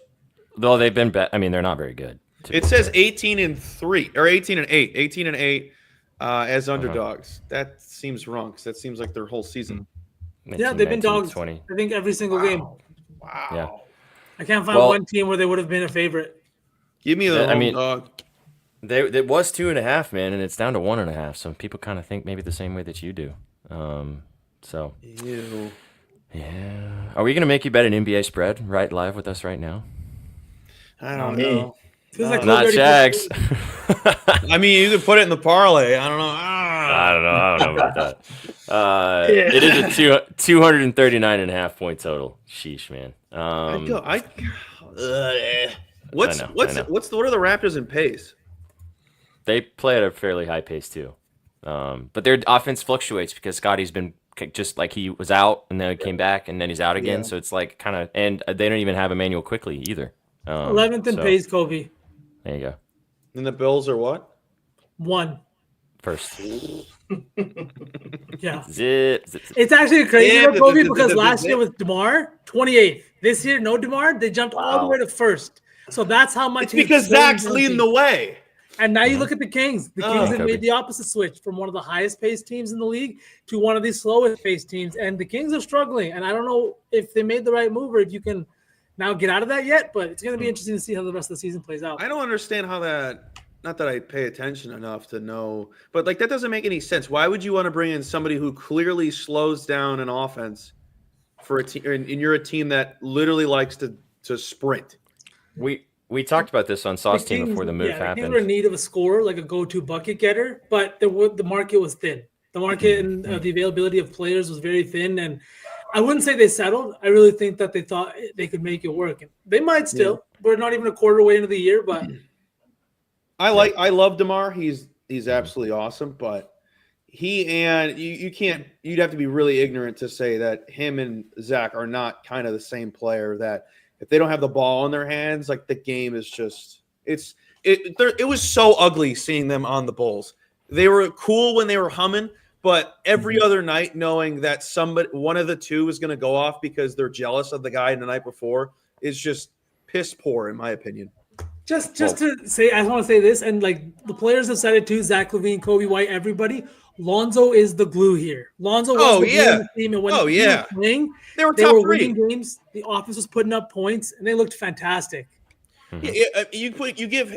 Though they've been, I mean, they're not very good. It says 18-3 or 18-8, 18-8 as underdogs. That seems wrong because that seems like their whole season. Yeah, they've been dogs. 20. I think every single game. Wow. Yeah. I can't find one team where they would have been a favorite. Give me the dog. It was 2.5, man, and it's down to 1.5. So people kind of think maybe the same way that you do. So. Ew. Yeah. Are we gonna make you bet an NBA spread right live with us right now? I don't know. Not Shags. I mean, you could put it in the parlay. I don't know. I don't know about that. It is a 239.5 point total. Sheesh, man. What are the Raptors in pace? They play at a fairly high pace too, but their offense fluctuates because Scotty's been just like he was out and then he came back and then he's out again. So it's like kind of, and they don't even have Emmanuel quickly either. 11th in pace, Kobe. There you go. And the Bills are what? 1. First. Yeah. Zip. It's actually crazy, Kobe, because last year with DeMar, 28th. This year, no DeMar, they jumped all the way to first. So that's how much. It's because Zach's leading the way. And now you look at the Kings. The Kings have made the opposite switch from one of the highest paced teams in the league to one of the slowest paced teams. And the Kings are struggling. And I don't know if they made the right move or if you can now get out of that yet, but it's going to be interesting to see how the rest of the season plays out. I don't understand how that, not that I pay attention enough to know, but like that doesn't make any sense. Why would you want to bring in somebody who clearly slows down an offense for a team, and you're a team that literally likes to sprint? We talked about this on Sauce Team before the move happened. The Kings were in need of a scorer, like a go-to bucket getter, but the market was thin. The market and the availability of players was very thin, and I wouldn't say they settled. I really think that they thought they could make it work. And they might still. Yeah. We're not even a quarter way into the year, but I love DeMar. He's absolutely awesome, but you'd have to be really ignorant to say that him and Zach are not kind of the same player, that if they don't have the ball in their hands, like the game is just it was so ugly seeing them on the Bulls. They were cool when they were humming, but every other night knowing that one of the two is going to go off because they're jealous of the guy the night before is just piss poor, in my opinion. Just to say, I want to say this, and like the players have said it too, Zach LaVine, Kobe White, everybody. Lonzo is the glue here. Lonzo was the glue in the team, and when he was playing, they were winning games. The offense was putting up points, and they looked fantastic. Yeah,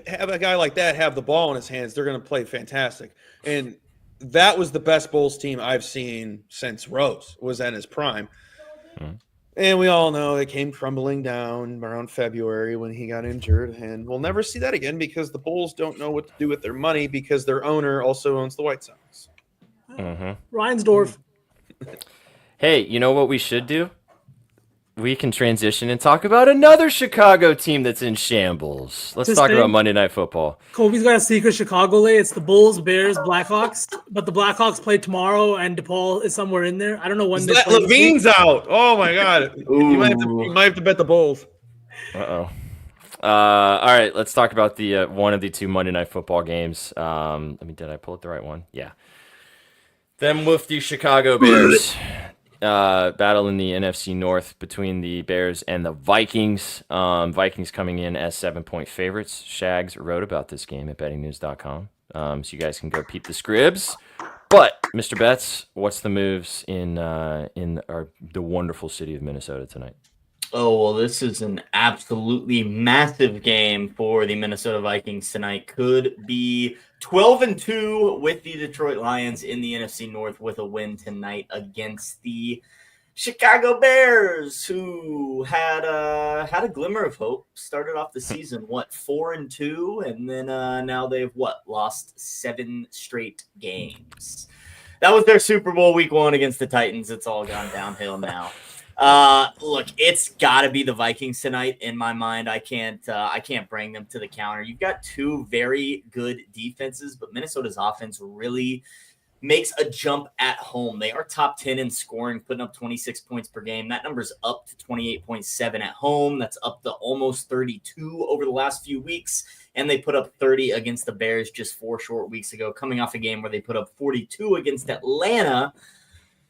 have a guy like that have the ball in his hands, they're going to play fantastic. And that was the best Bulls team I've seen since Rose was at his prime. And we all know it came crumbling down around February when he got injured. And we'll never see that again because the Bulls don't know what to do with their money because their owner also owns the White Sox. Reinsdorf. Hey, you know what we should do? We can transition and talk about another Chicago team that's in shambles. Let's talk about Monday Night Football. Kobe's got a secret Chicago lay. It's the Bulls, Bears, Blackhawks. But the Blackhawks play tomorrow, and DePaul is somewhere in there. I don't know when. Levine's out. Oh my God! You might have to bet the Bulls. All right, let's talk about the one of the two Monday Night Football games. Did I pull up the right one? Yeah. Them with the Chicago Bears. Battle in the NFC North between the Bears and the Vikings. Vikings coming in as 7-point favorites. Shags wrote about this game at bettingnews.com. So you guys can go peep the scribs. But Mr. Betts, what's the moves in the wonderful city of Minnesota tonight? Oh, well, this is an absolutely massive game for the Minnesota Vikings tonight. Could be 12-2 with the Detroit Lions in the NFC North with a win tonight against the Chicago Bears, who had a glimmer of hope. Started off the season 4-2, and then now they've lost 7 straight games. That was their Super Bowl week 1 against the Titans. It's all gone downhill now. Look, it's got to be the Vikings tonight in my mind. I can't bring them to the counter. You've got 2 very good defenses, but Minnesota's offense really makes a jump at home. They are top 10 in scoring, putting up 26 points per game. That number's up to 28.7 at home. That's up to almost 32 over the last few weeks. And they put up 30 against the Bears just 4 short weeks ago, coming off a game where they put up 42 against Atlanta.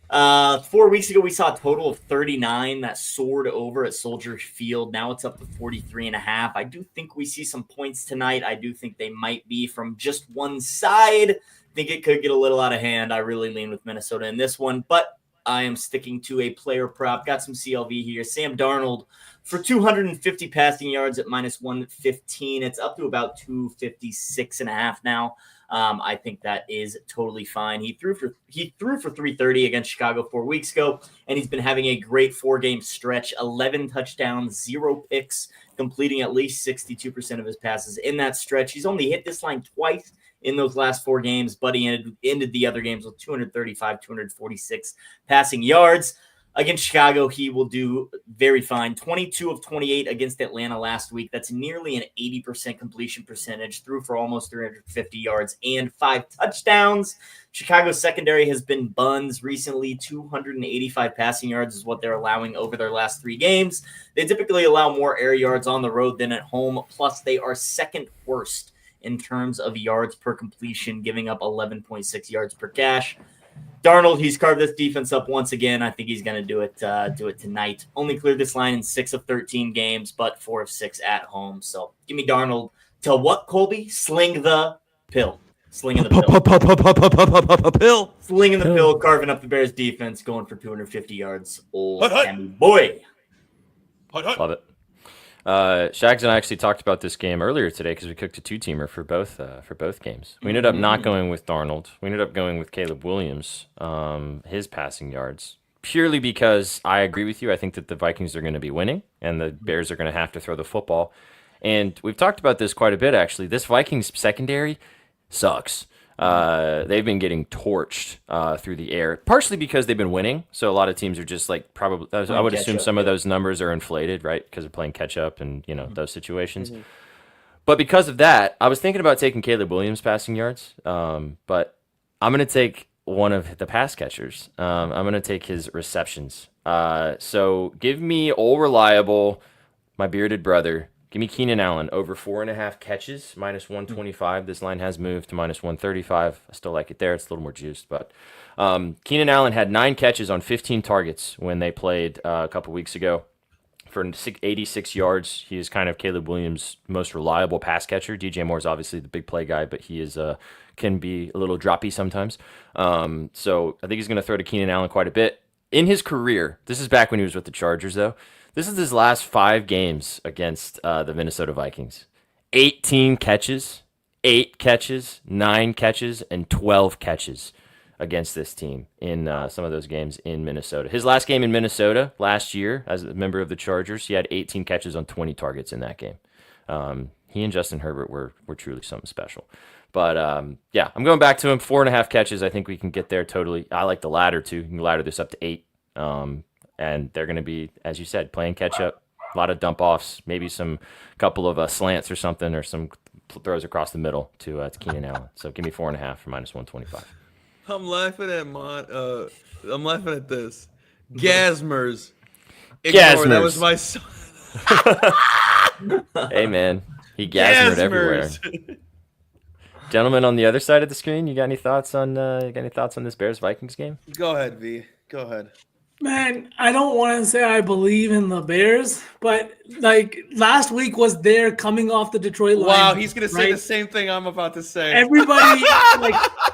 4 weeks ago, we saw a total of 39 that soared over at Soldier Field. Now it's up to 43.5. I do think we see some points tonight. I do think they might be from just one side. I think it could get a little out of hand. I really lean with Minnesota in this one, but I am sticking to a player prop. Got some CLV here. Sam Darnold for 250 passing yards at minus 115. It's up to about 256.5 now. I think that is totally fine. He threw for 330 against Chicago 4 weeks ago, and he's been having a great 4-game stretch, 11 touchdowns, 0 picks, completing at least 62% of his passes in that stretch. He's only hit this line twice in those last 4 games, but he ended the other games with 235, 246 passing yards. Against Chicago, he will do very fine. 22 of 28 against Atlanta last week. That's nearly an 80% completion percentage. Threw for almost 350 yards and 5 touchdowns. Chicago's secondary has been buns recently. 285 passing yards is what they're allowing over their last 3 games. They typically allow more air yards on the road than at home. Plus, they are second worst in terms of yards per completion, giving up 11.6 yards per catch. Darnold, he's carved this defense up once again. I think he's going to do it tonight. Only cleared this line in 6 of 13 games, but 4 of 6 at home. So give me Darnold to what, Colby? Sling the pill. Slinging the pill. Pill. Slinging the pill, carving up the Bears defense, going for 250 yards. Old Sammy boy. Love it. Shags and I actually talked about this game earlier today because we cooked a 2-teamer for both games. We ended up not going with Darnold. We ended up going with Caleb Williams, his passing yards, purely because I agree with you. I think that the Vikings are going to be winning and the Bears are going to have to throw the football. And we've talked about this quite a bit, actually. This Vikings secondary sucks. They've been getting torched through the air, partially because they've been winning. So a lot of teams are just like probably. I would assume some of those numbers are inflated, right? Because of playing catch up and those situations. Mm-hmm. But because of that, I was thinking about taking Caleb Williams passing yards. But I'm going to take one of the pass catchers. I'm going to take his receptions. So give me all reliable, my bearded brother. Give me Keenan Allen over 4.5 catches, minus 125. This line has moved to minus 135. I still like it there. It's a little more juiced, but Keenan Allen had 9 catches on 15 targets when they played a couple weeks ago for 86 yards. He is kind of Caleb Williams' most reliable pass catcher. DJ Moore's obviously the big play guy, but he is can be a little droppy sometimes. So I think he's going to throw to Keenan Allen quite a bit. In his career, this is back when he was with the Chargers, though. This is his last 5 games against the Minnesota Vikings. 18 catches, 8 catches, 9 catches, and 12 catches against this team in some of those games in Minnesota. His last game in Minnesota last year as a member of the Chargers, he had 18 catches on 20 targets in that game. He and Justin Herbert were truly something special. But, yeah, I'm going back to him. 4.5 catches. I think we can get there totally. I like the ladder, too. You can ladder this up to 8. And they're going to be, as you said, playing catch-up, a lot of dump-offs, maybe some couple of slants or something, or some throws across the middle to Keenan Allen. So give me 4.5 for minus 125. I'm laughing at this. Gasmers. Gasmers. That was my son. Hey, man. He gasmered everywhere. Gentlemen on the other side of the screen, you got any thoughts on this Bears Vikings game? Go ahead, V. Go ahead. Man, I don't want to say I believe in the Bears, but like last week was their coming off the Detroit Lions. Wow, he's gonna say right? the same thing I'm about to say. Everybody,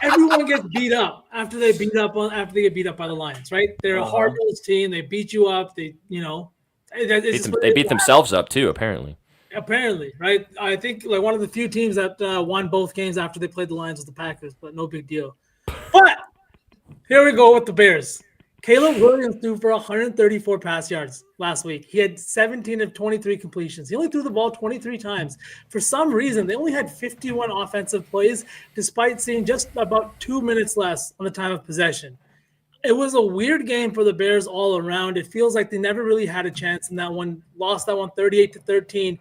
everyone gets beat up after they get beat up by the Lions, right? They're a hard-nosed team. They beat you up. They Beat themselves up too, apparently. Apparently, right? I think like one of the few teams that won both games after they played the Lions was the Packers, but no big deal. But here we go with the Bears. Caleb Williams threw for 134 pass yards last week. He had 17 of 23 completions. He only threw the ball 23 times. For some reason, they only had 51 offensive plays, despite seeing just about 2 minutes less on the time of possession. It was a weird game for the Bears all around. It feels like they never really had a chance in that one, lost that one 38-13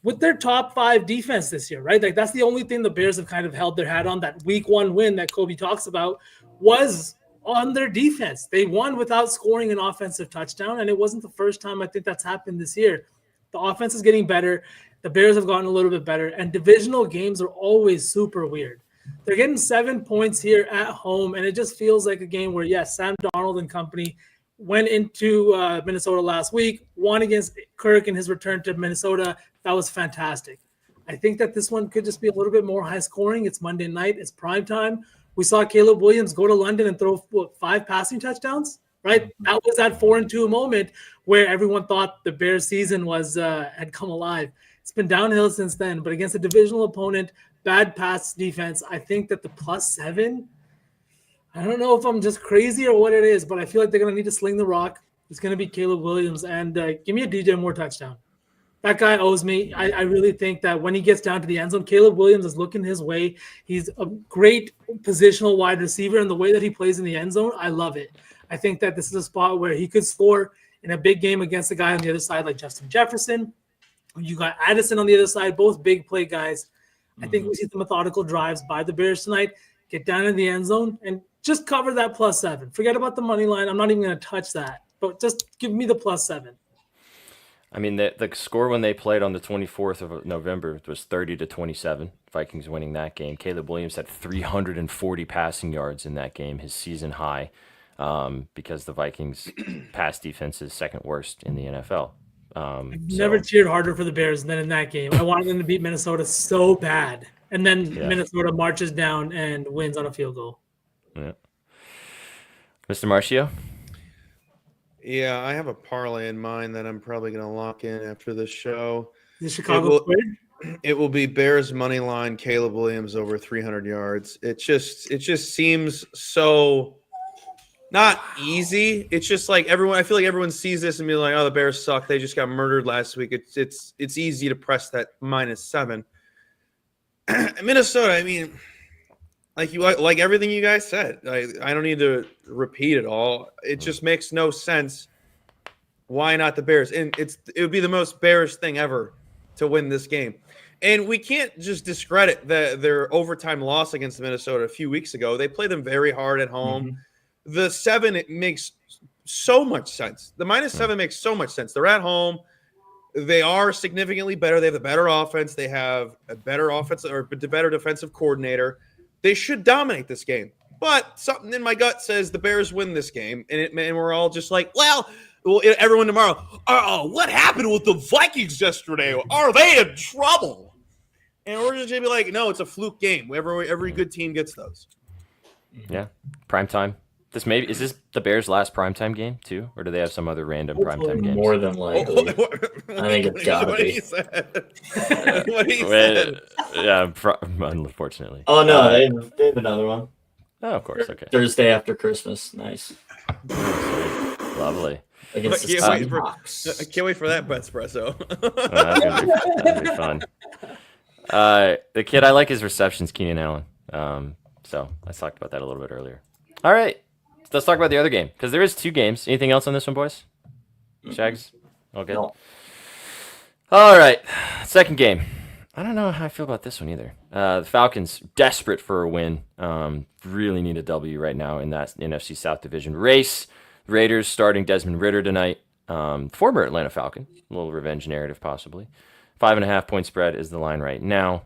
with their top 5 defense this year, right? Like that's the only thing the Bears have kind of held their hat on. That week 1 win that Kobe talks about was on their defense. They won without scoring an offensive touchdown, and it wasn't the first time I think that's happened this year. The offense is getting better. The Bears have gotten a little bit better, and divisional games are always super weird. They're getting 7 points here at home, and it just feels like a game where, yes, Sam Darnold and company went into Minnesota last week, won against Kirk in his return to Minnesota. That was fantastic. I think that this one could just be a little bit more high scoring. It's Monday night. It's prime time. We saw Caleb Williams go to London and throw 5 passing touchdowns, right? That was that 4-2 moment where everyone thought the Bears season was had come alive. It's been downhill since then, but against a divisional opponent, bad pass defense, I think that the +7, I don't know if I'm just crazy or what it is, but I feel like they're going to need to sling the rock. It's going to be Caleb Williams, and give me a DJ Moore touchdown. That guy owes me. I really think that when he gets down to the end zone, Caleb Williams is looking his way. He's a great positional wide receiver, and the way that he plays in the end zone, I love it. I think that this is a spot where he could score in a big game against a guy on the other side like Justin Jefferson. You got Addison on the other side, both big play guys. I think we see the methodical drives by the Bears tonight, get down in the end zone, and just cover that +7. Forget about the money line. I'm not even going to touch that, but just give me the +7. I mean, the score when they played on the 24th of November was 30-27. Vikings winning that game. Caleb Williams had 340 passing yards in that game, his season high, because the Vikings' pass defense is second worst in the NFL. Never cheered harder for the Bears than in that game. I wanted them to beat Minnesota so bad. And then Minnesota marches down and wins on a field goal. Yeah. Mr. Marcio? Yeah, I have a parlay in mind that I'm probably going to lock in after this show. The Chicago Squid? It will be Bears money line, Caleb Williams over 300 yards. It just seems so not easy. It's just like I feel like everyone sees this and be like, oh, the Bears suck. They just got murdered last week. It's easy to press that -7. Minnesota, I mean, like everything you guys said. I don't need to repeat it all. It just makes no sense. Why not the Bears? And it would be the most Bears thing ever to win this game. And we can't just discredit their overtime loss against Minnesota a few weeks ago. They played them very hard at home. Mm-hmm. The 7, it makes so much sense. The -7 makes so much sense. They're at home. They are significantly better. They have a better offense. They have a better better defensive coordinator. They should dominate this game. But something in my gut says the Bears win this game. And we're all just like, well, everyone tomorrow, what happened with the Vikings yesterday? Are they in trouble? And we're just going to be like, no, it's a fluke game. Every good team gets those. Yeah. Prime time. Is this the Bears' last primetime game too, or do they have some other random primetime games? More than likely. I think it's gotta be. What he said. Yeah, unfortunately. Oh no, they have another one. Oh, of course. Okay. Thursday after Christmas. Nice. Lovely. Against the Seahawks. I can't wait for that BETSPRESSO. That's gonna be fun. The kid, I like his receptions, Keenan Allen. So I talked about that a little bit earlier. All right. Let's talk about the other game, because there is 2 games. Anything else on this one, boys? Shags? All good? No. All right. Second game. I don't know how I feel about this one either. The Falcons, desperate for a win. Really need a W right now in that NFC South division race. Raiders starting Desmond Ridder tonight. Former Atlanta Falcon. A little revenge narrative, possibly. 5.5 point spread is the line right now.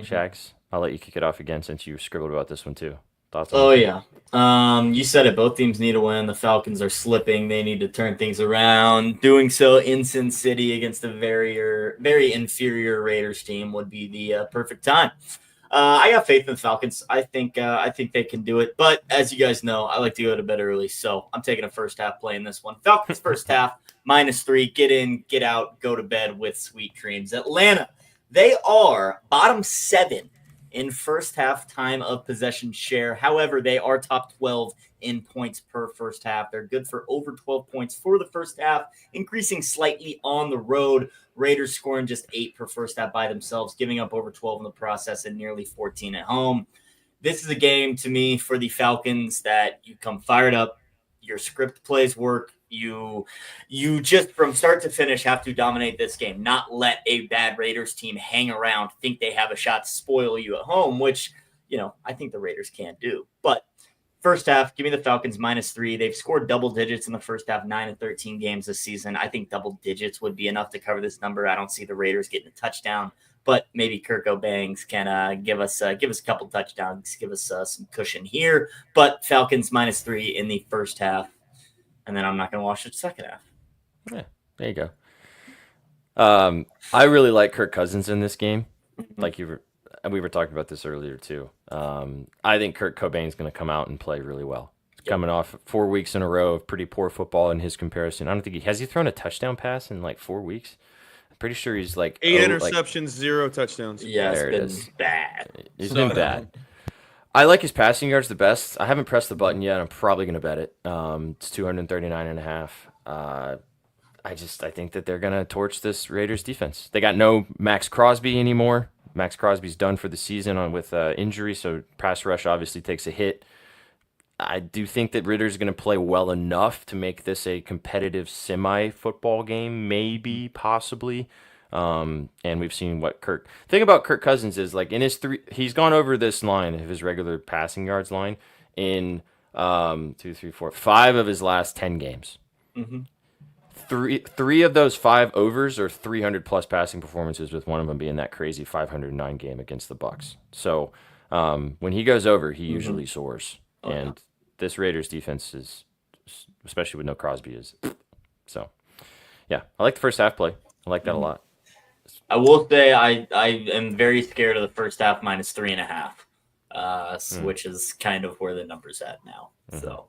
Shags, I'll let you kick it off again since you scribbled about this one too. Thoughts on Oh it? yeah. You said it. Both teams need to win. The Falcons are slipping. They need to turn things around. Doing so in Sin City against a very inferior Raiders team would be the perfect time. I got faith in the Falcons. I think they can do it. But as you guys know, I like to go to bed early, so I'm taking a first half play in this one. Falcons first half -3. Get in, get out, go to bed with sweet dreams. Atlanta, they are bottom 7 in first half time of possession share. However, they are top 12 in points per first half. They're good for over 12 points for the first half, increasing slightly on the road. Raiders scoring just 8 per first half by themselves, giving up over 12 in the process and nearly 14 at home. This is a game to me for the Falcons that you come fired up, your script plays work. You just from start to finish have to dominate this game, not let a bad Raiders team hang around, think they have a shot to spoil you at home, which, I think the Raiders can't do. But first half, give me the Falcons -3. They've scored double digits in the first half, 9 of 13 games this season. I think double digits would be enough to cover this number. I don't see the Raiders getting a touchdown, but maybe Kirk O'Banks can give us a couple touchdowns, give us some cushion here. But Falcons -3 in the first half. And then I'm not going to watch the second half. Yeah, there you go. I really like Kirk Cousins in this game. Like we were talking about this earlier too. I think Kirk Cobain's going to come out and play really well. Coming off 4 weeks in a row of pretty poor football in his comparison. I don't think has he thrown a touchdown pass in like 4 weeks? I'm pretty sure he's like 8 interceptions, 0 touchdowns. Yeah, There it it's is. been bad. He's been bad. I like his passing yards the best. I haven't pressed the button yet. I'm probably going to bet it. It's 239.5. I think that they're going to torch this Raiders defense. They got no Max Crosby anymore. Max Crosby's done for the season with injury, so pass rush obviously takes a hit. I do think that Ritter's going to play well enough to make this a competitive semi-football game, maybe, possibly. And we've seen what thing about Kirk Cousins is like in his he's gone over this line of his regular passing yards line in 5 of his last 10 games. Mm-hmm. Three of those 5 overs are 300 plus passing performances, with one of them being that crazy 509 game against the Bucs. So when he goes over, he usually soars. And this Raiders defense is, especially with no Crosby, is so. Yeah, I like the first half play. I like that a lot. I will say I am very scared of the first half -3.5, which is kind of where the number's at now. So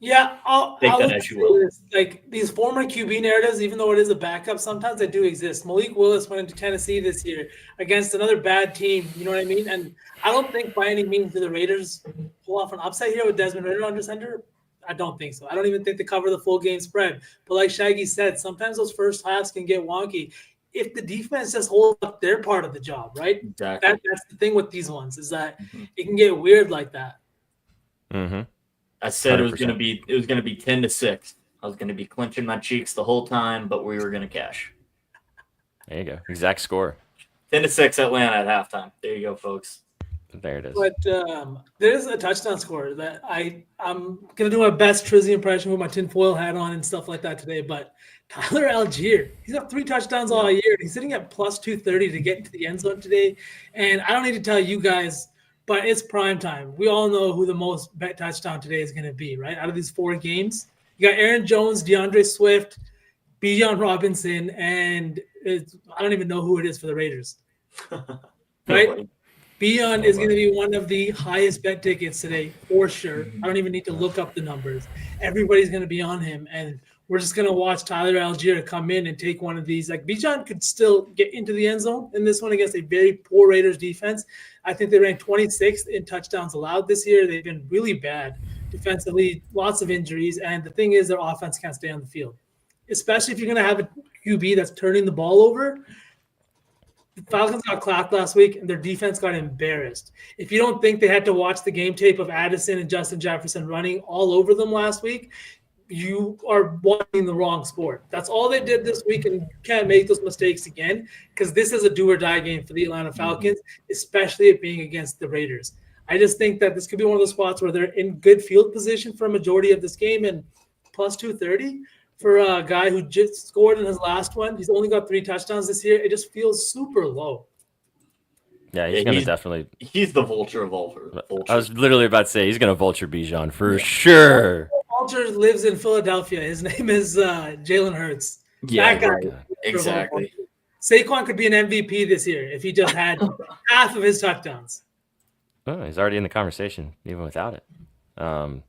Yeah, I'll as you will. like these former QB narratives, even though it is a backup, sometimes they do exist. Malik Willis went into Tennessee this year against another bad team. You know what I mean? And I don't think by any means do the Raiders pull off an upset here with Desmond Ridder under center. I don't think so. I don't even think they cover the full game spread. But like Shaggy said, sometimes those first halves can get wonky if the defense just holds up their part of the job, right? Exactly. That's the thing with these ones is that it can get weird like that. Mm-hmm. I said 100%. it was going to be 10-6. I was going to be clenching my cheeks the whole time, but we were going to cash. There you go. Exact score. 10-6 Atlanta at halftime. There you go, folks. There it is. But there's a touchdown score that I'm going to do my best Trizzy impression with my tinfoil hat on and stuff like that today. But Tyler Algier, he's got 3 touchdowns all year. He's sitting at plus 230 to get into the end zone today. And I don't need to tell you guys, but it's prime time. We all know who the most bet touchdown today is going to be, right? Out of these 4 games, you got Aaron Jones, DeAndre Swift, Bijan Robinson, and I don't even know who it is for the Raiders. Right? Bijan is going to be one of the highest bet tickets today, for sure. I don't even need to look up the numbers. Everybody's going to be on him, and we're just going to watch Tyler Algier come in and take one of these. Like, Bijan could still get into the end zone in this one against a very poor Raiders defense. I think they ranked 26th in touchdowns allowed this year. They've been really bad defensively, lots of injuries, and the thing is their offense can't stay on the field, especially if you're going to have a QB that's turning the ball over. The Falcons got clapped last week, and their defense got embarrassed. If you don't think they had to watch the game tape of Addison and Justin Jefferson running all over them last week, you are watching the wrong sport. That's all they did this week, and you can't make those mistakes again because this is a do-or-die game for the Atlanta Falcons, especially it being against the Raiders. I just think that this could be one of those spots where they're in good field position for a majority of this game, and plus 230 for a guy who just scored in his last one. He's only got 3 touchdowns this year. It just feels super low. Yeah, he's Yeah, gonna he's- definitely. He's the vulture of all vultures. I was literally about to say he's gonna vulture Bijan for sure. Walter lives in Philadelphia. His name is Jalen Hurts. Yeah, That guy. right. Exactly. Saquon could be an MVP this year if he just had half of his touchdowns. Oh, he's already in the conversation, even without it. Colbs,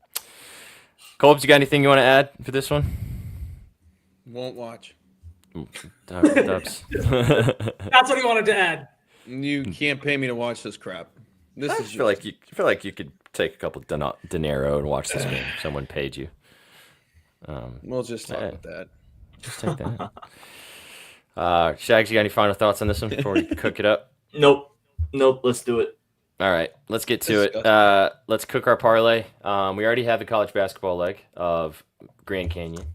you got anything you want to add for this one? Won't watch. Dubs. That's what he wanted to add. You can't pay me to watch this crap. This I is feel like you could take a couple dinero and watch this game if someone paid you. We'll just talk Hey. about that. Just take that. Shags, you got any final thoughts on this one before we cook it up? Nope. Let's do it. All right, let's get to it. Let's cook our parlay. We already have the college basketball leg of Grand Canyon.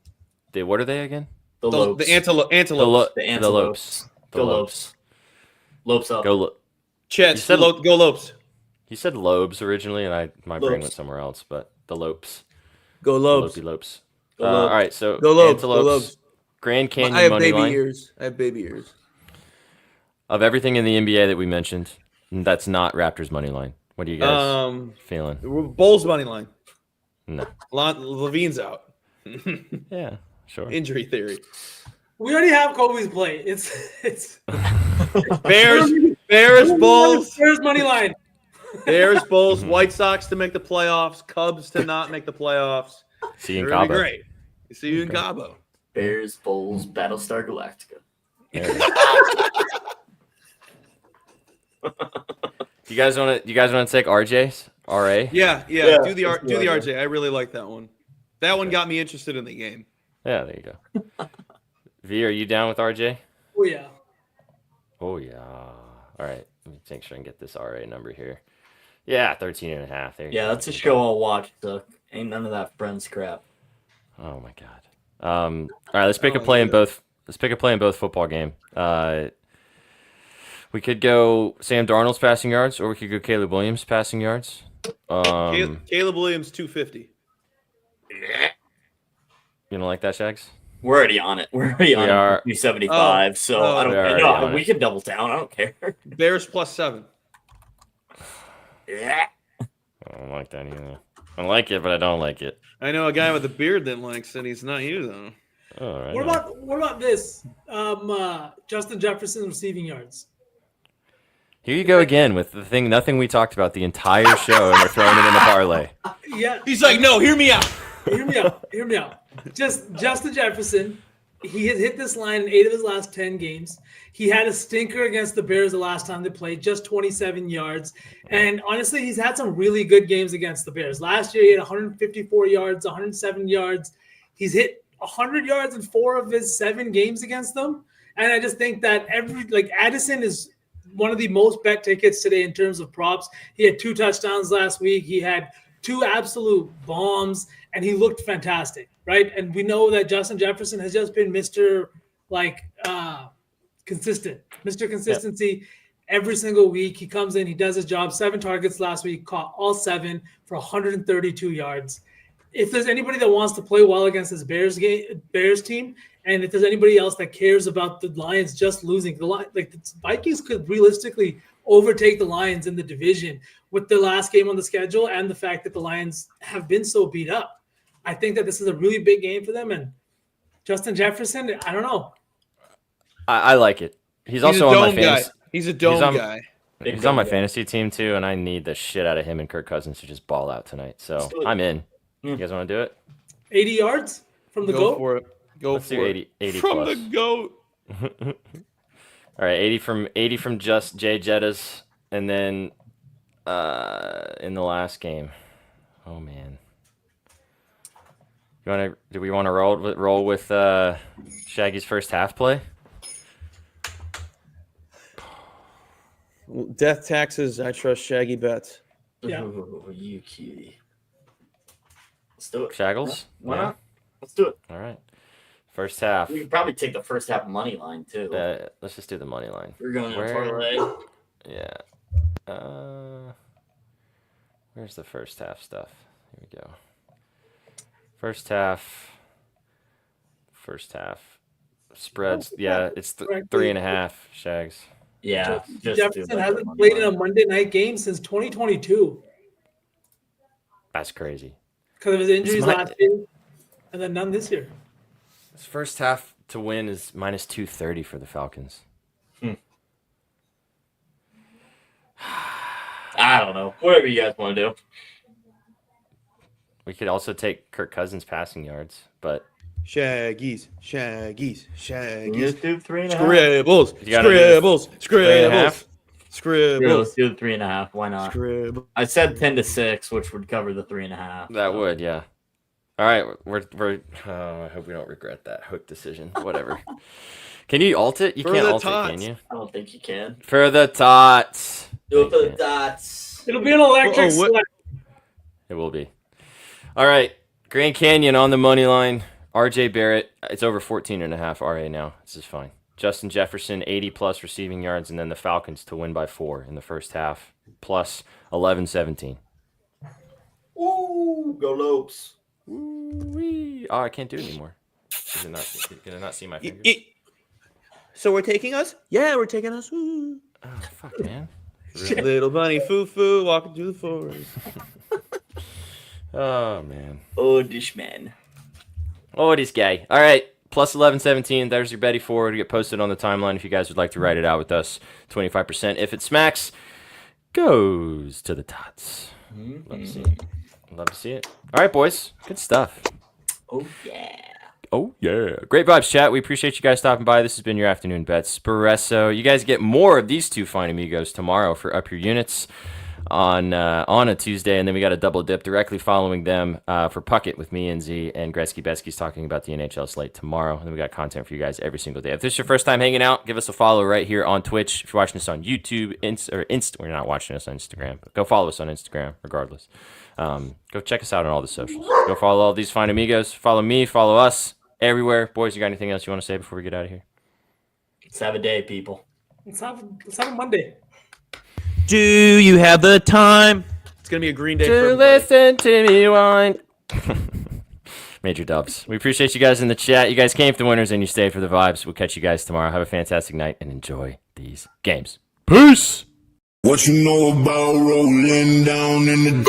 What are they again? The Lopes. The antelopes. The The antelopes. Lopes. Go Lopes. Lopes up. Go. Chet, You said- go Lopes. You said Lobes originally, and my brain Lopes. went somewhere else. But the Lopes. Go Lopes. Lopey Lopes. Go Lopes. All right, so Go Lopes. Go Antelopes, Lopes. Grand Canyon I have money baby line. ears. I have baby ears. Of everything in the NBA that we mentioned, that's not Raptors money line. What are you guys feeling? Bulls money line. No. Levine's out. Yeah, sure. Injury theory. We already have Kobe's play. It's Bears, Bulls, Bears money line. Bears, Bulls, White Sox to make the playoffs, Cubs to not make the playoffs. See you in They're gonna be Cabo. great. See you in Cabo. Bears, Bulls, Battlestar Galactica. You guys want to take RJ's RA? Yeah. Yeah, Do the let's do RJ. I really like that one. That one got me interested in the game. Yeah, there you go. V, are you down with RJ? Oh yeah. Oh yeah. All right. Let me make sure I can get this RA number here. Yeah, 13.5. There you Yeah, go. that's a show I'll watch. So ain't none of that Friends crap. Oh my god. All right, let's pick a play in both. Let's pick a play in both football game. We could go Sam Darnold's passing yards, or we could go Caleb Williams passing yards. Caleb Williams 250. You don't like that, Shags? We're already on it. We're already on are. 275. So I don't we're care. already No, on we it. can double down. I don't care. Bears +7. Yeah. I don't like that either. I like it, but I don't like it. I know a guy with a beard that likes it. He's not you though. All right. What about this? Justin Jefferson receiving yards. Here you go again with the thing. Nothing we talked about the entire show, and we're throwing it in the parlay. Yeah. He's like, no, hear me out. Hear me out. Hear me out. Just Justin Jefferson. He has hit this line in 8 of his last 10 games. He had a stinker against the Bears the last time they played, just 27 yards. And honestly, he's had some really good games against the Bears. Last year, he had 154 yards, 107 yards. He's hit 100 yards in 4 of his 7 games against them. And I just think that Addison is one of the most bet tickets today in terms of props. He had 2 touchdowns last week. He had 2 absolute bombs, and he looked fantastic, right? And we know that Justin Jefferson has just been Mr. Consistent, Mr. Consistency. Every single week he comes in, he does his job. 7 targets last week, caught all 7 for 132 yards. If there's anybody that wants to play well against this Bears team, and if there's anybody else that cares about the Lions just losing, the Vikings could realistically overtake the Lions in the division with the last game on the schedule and the fact that the Lions have been so beat up. I think that this is a really big game for them. And Justin Jefferson, I don't know. I like it. He's He's also a on my dome guy. fantasy. He's a dome on- guy. He's on my fantasy team too, and I need the shit out of him and Kirk Cousins to just ball out tonight. So I'm in. You guys want to do it? 80 yards from the Go goat. for it. Go Let's for do it. 80 From plus. the goat. All right, 80 from just Jay Jettas, and then in the last game. Oh man. Do we want to roll with Shaggy's first half play? Death taxes. I trust Shaggy bets. Yeah. Ooh, you cutie. Let's do it. Shaggles? Why Yeah. not? Let's do it. All right. First half. We could probably take the first half money line too. Let's just do the money line. We're going to Where- parlay. Yeah. Where's the first half stuff? Here we go. First half. Spreads. Yeah, it's 3.5, Shags. Yeah, just Jefferson hasn't played in a Monday night game since 2022 That's crazy. because of his injuries last year, and then none this year. His first half to win is minus 230 for the Falcons. I don't know. Whatever you guys want to do. We could also take Kirk Cousins passing yards, but Shaggies. Just do 3.5. Scribbles. You gotta do Scribbles. 3.5? Yeah, let's do the 3.5. Why not? Scribbles. I said 10-6, which would cover the 3.5. that would, yeah. All right, we're I hope we don't regret that hook decision. Whatever. Can you alt it? You For can't the alt it, tots. can you? I don't think you can. For the tots. Do it for the dots. It'll be an electric what- slap. It will be. All right, Grand Canyon on the money line. RJ Barrett, it's over 14.5 RA now. This is fine. Justin Jefferson, 80-plus receiving yards, and then the Falcons to win by 4 in the first half, plus 11-17. Ooh, go Lopes. Ooh-wee. Oh, I can't do it anymore. Can I not see my fingers? So we're taking us? Yeah, we're taking us. Ooh. Oh, fuck, man. Little bunny foo-foo walking through the forest. Oh, man. Oh, this man. Oh, it is gay. All right, plus 11-17. There's your Betty forward to get posted on the timeline if you guys would like to write it out with us. 25%. If it smacks, goes to the tots. Love to see it. Love to see it. All right, boys. Good stuff. Oh, yeah. Oh, yeah. Great vibes, chat. We appreciate you guys stopping by. This has been your afternoon BETSPRESSO. You guys get more of these two fine amigos tomorrow for Up Your Units on a Tuesday, and then we got a double dip directly following them for Puckett with me and Z, and Gretzky Betsky's talking about the NHL slate tomorrow. And then we got content for you guys every single day. If this is your first time hanging out, give us a follow right here on Twitch. If you're watching us on YouTube, we're not watching us on Instagram, but go follow us on Instagram regardless. Go check us out on all the socials. Go follow all these fine amigos. Follow me, follow us everywhere. Boys, you got anything else you want to say before we get out of here? Let's have a day, people. Let's have a Monday. Do you have the time? It's going to be a Green Day for To everybody. listen to me whine. Major dubs. We appreciate you guys in the chat. You guys came for the winners and you stayed for the vibes. We'll catch you guys tomorrow. Have a fantastic night and enjoy these games. Peace. What you know about rolling down in the deep?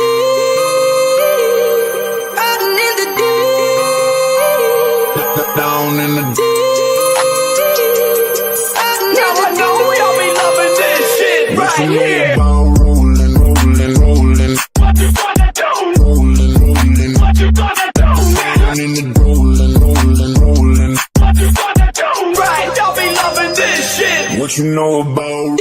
Down in the deep. Now I know y'all be loving this shit What right you know here. about rolling? What you gonna do? Rolling. What you gonna do? Down in the rolling. What you gonna do? Right, y'all be loving this shit. What you know about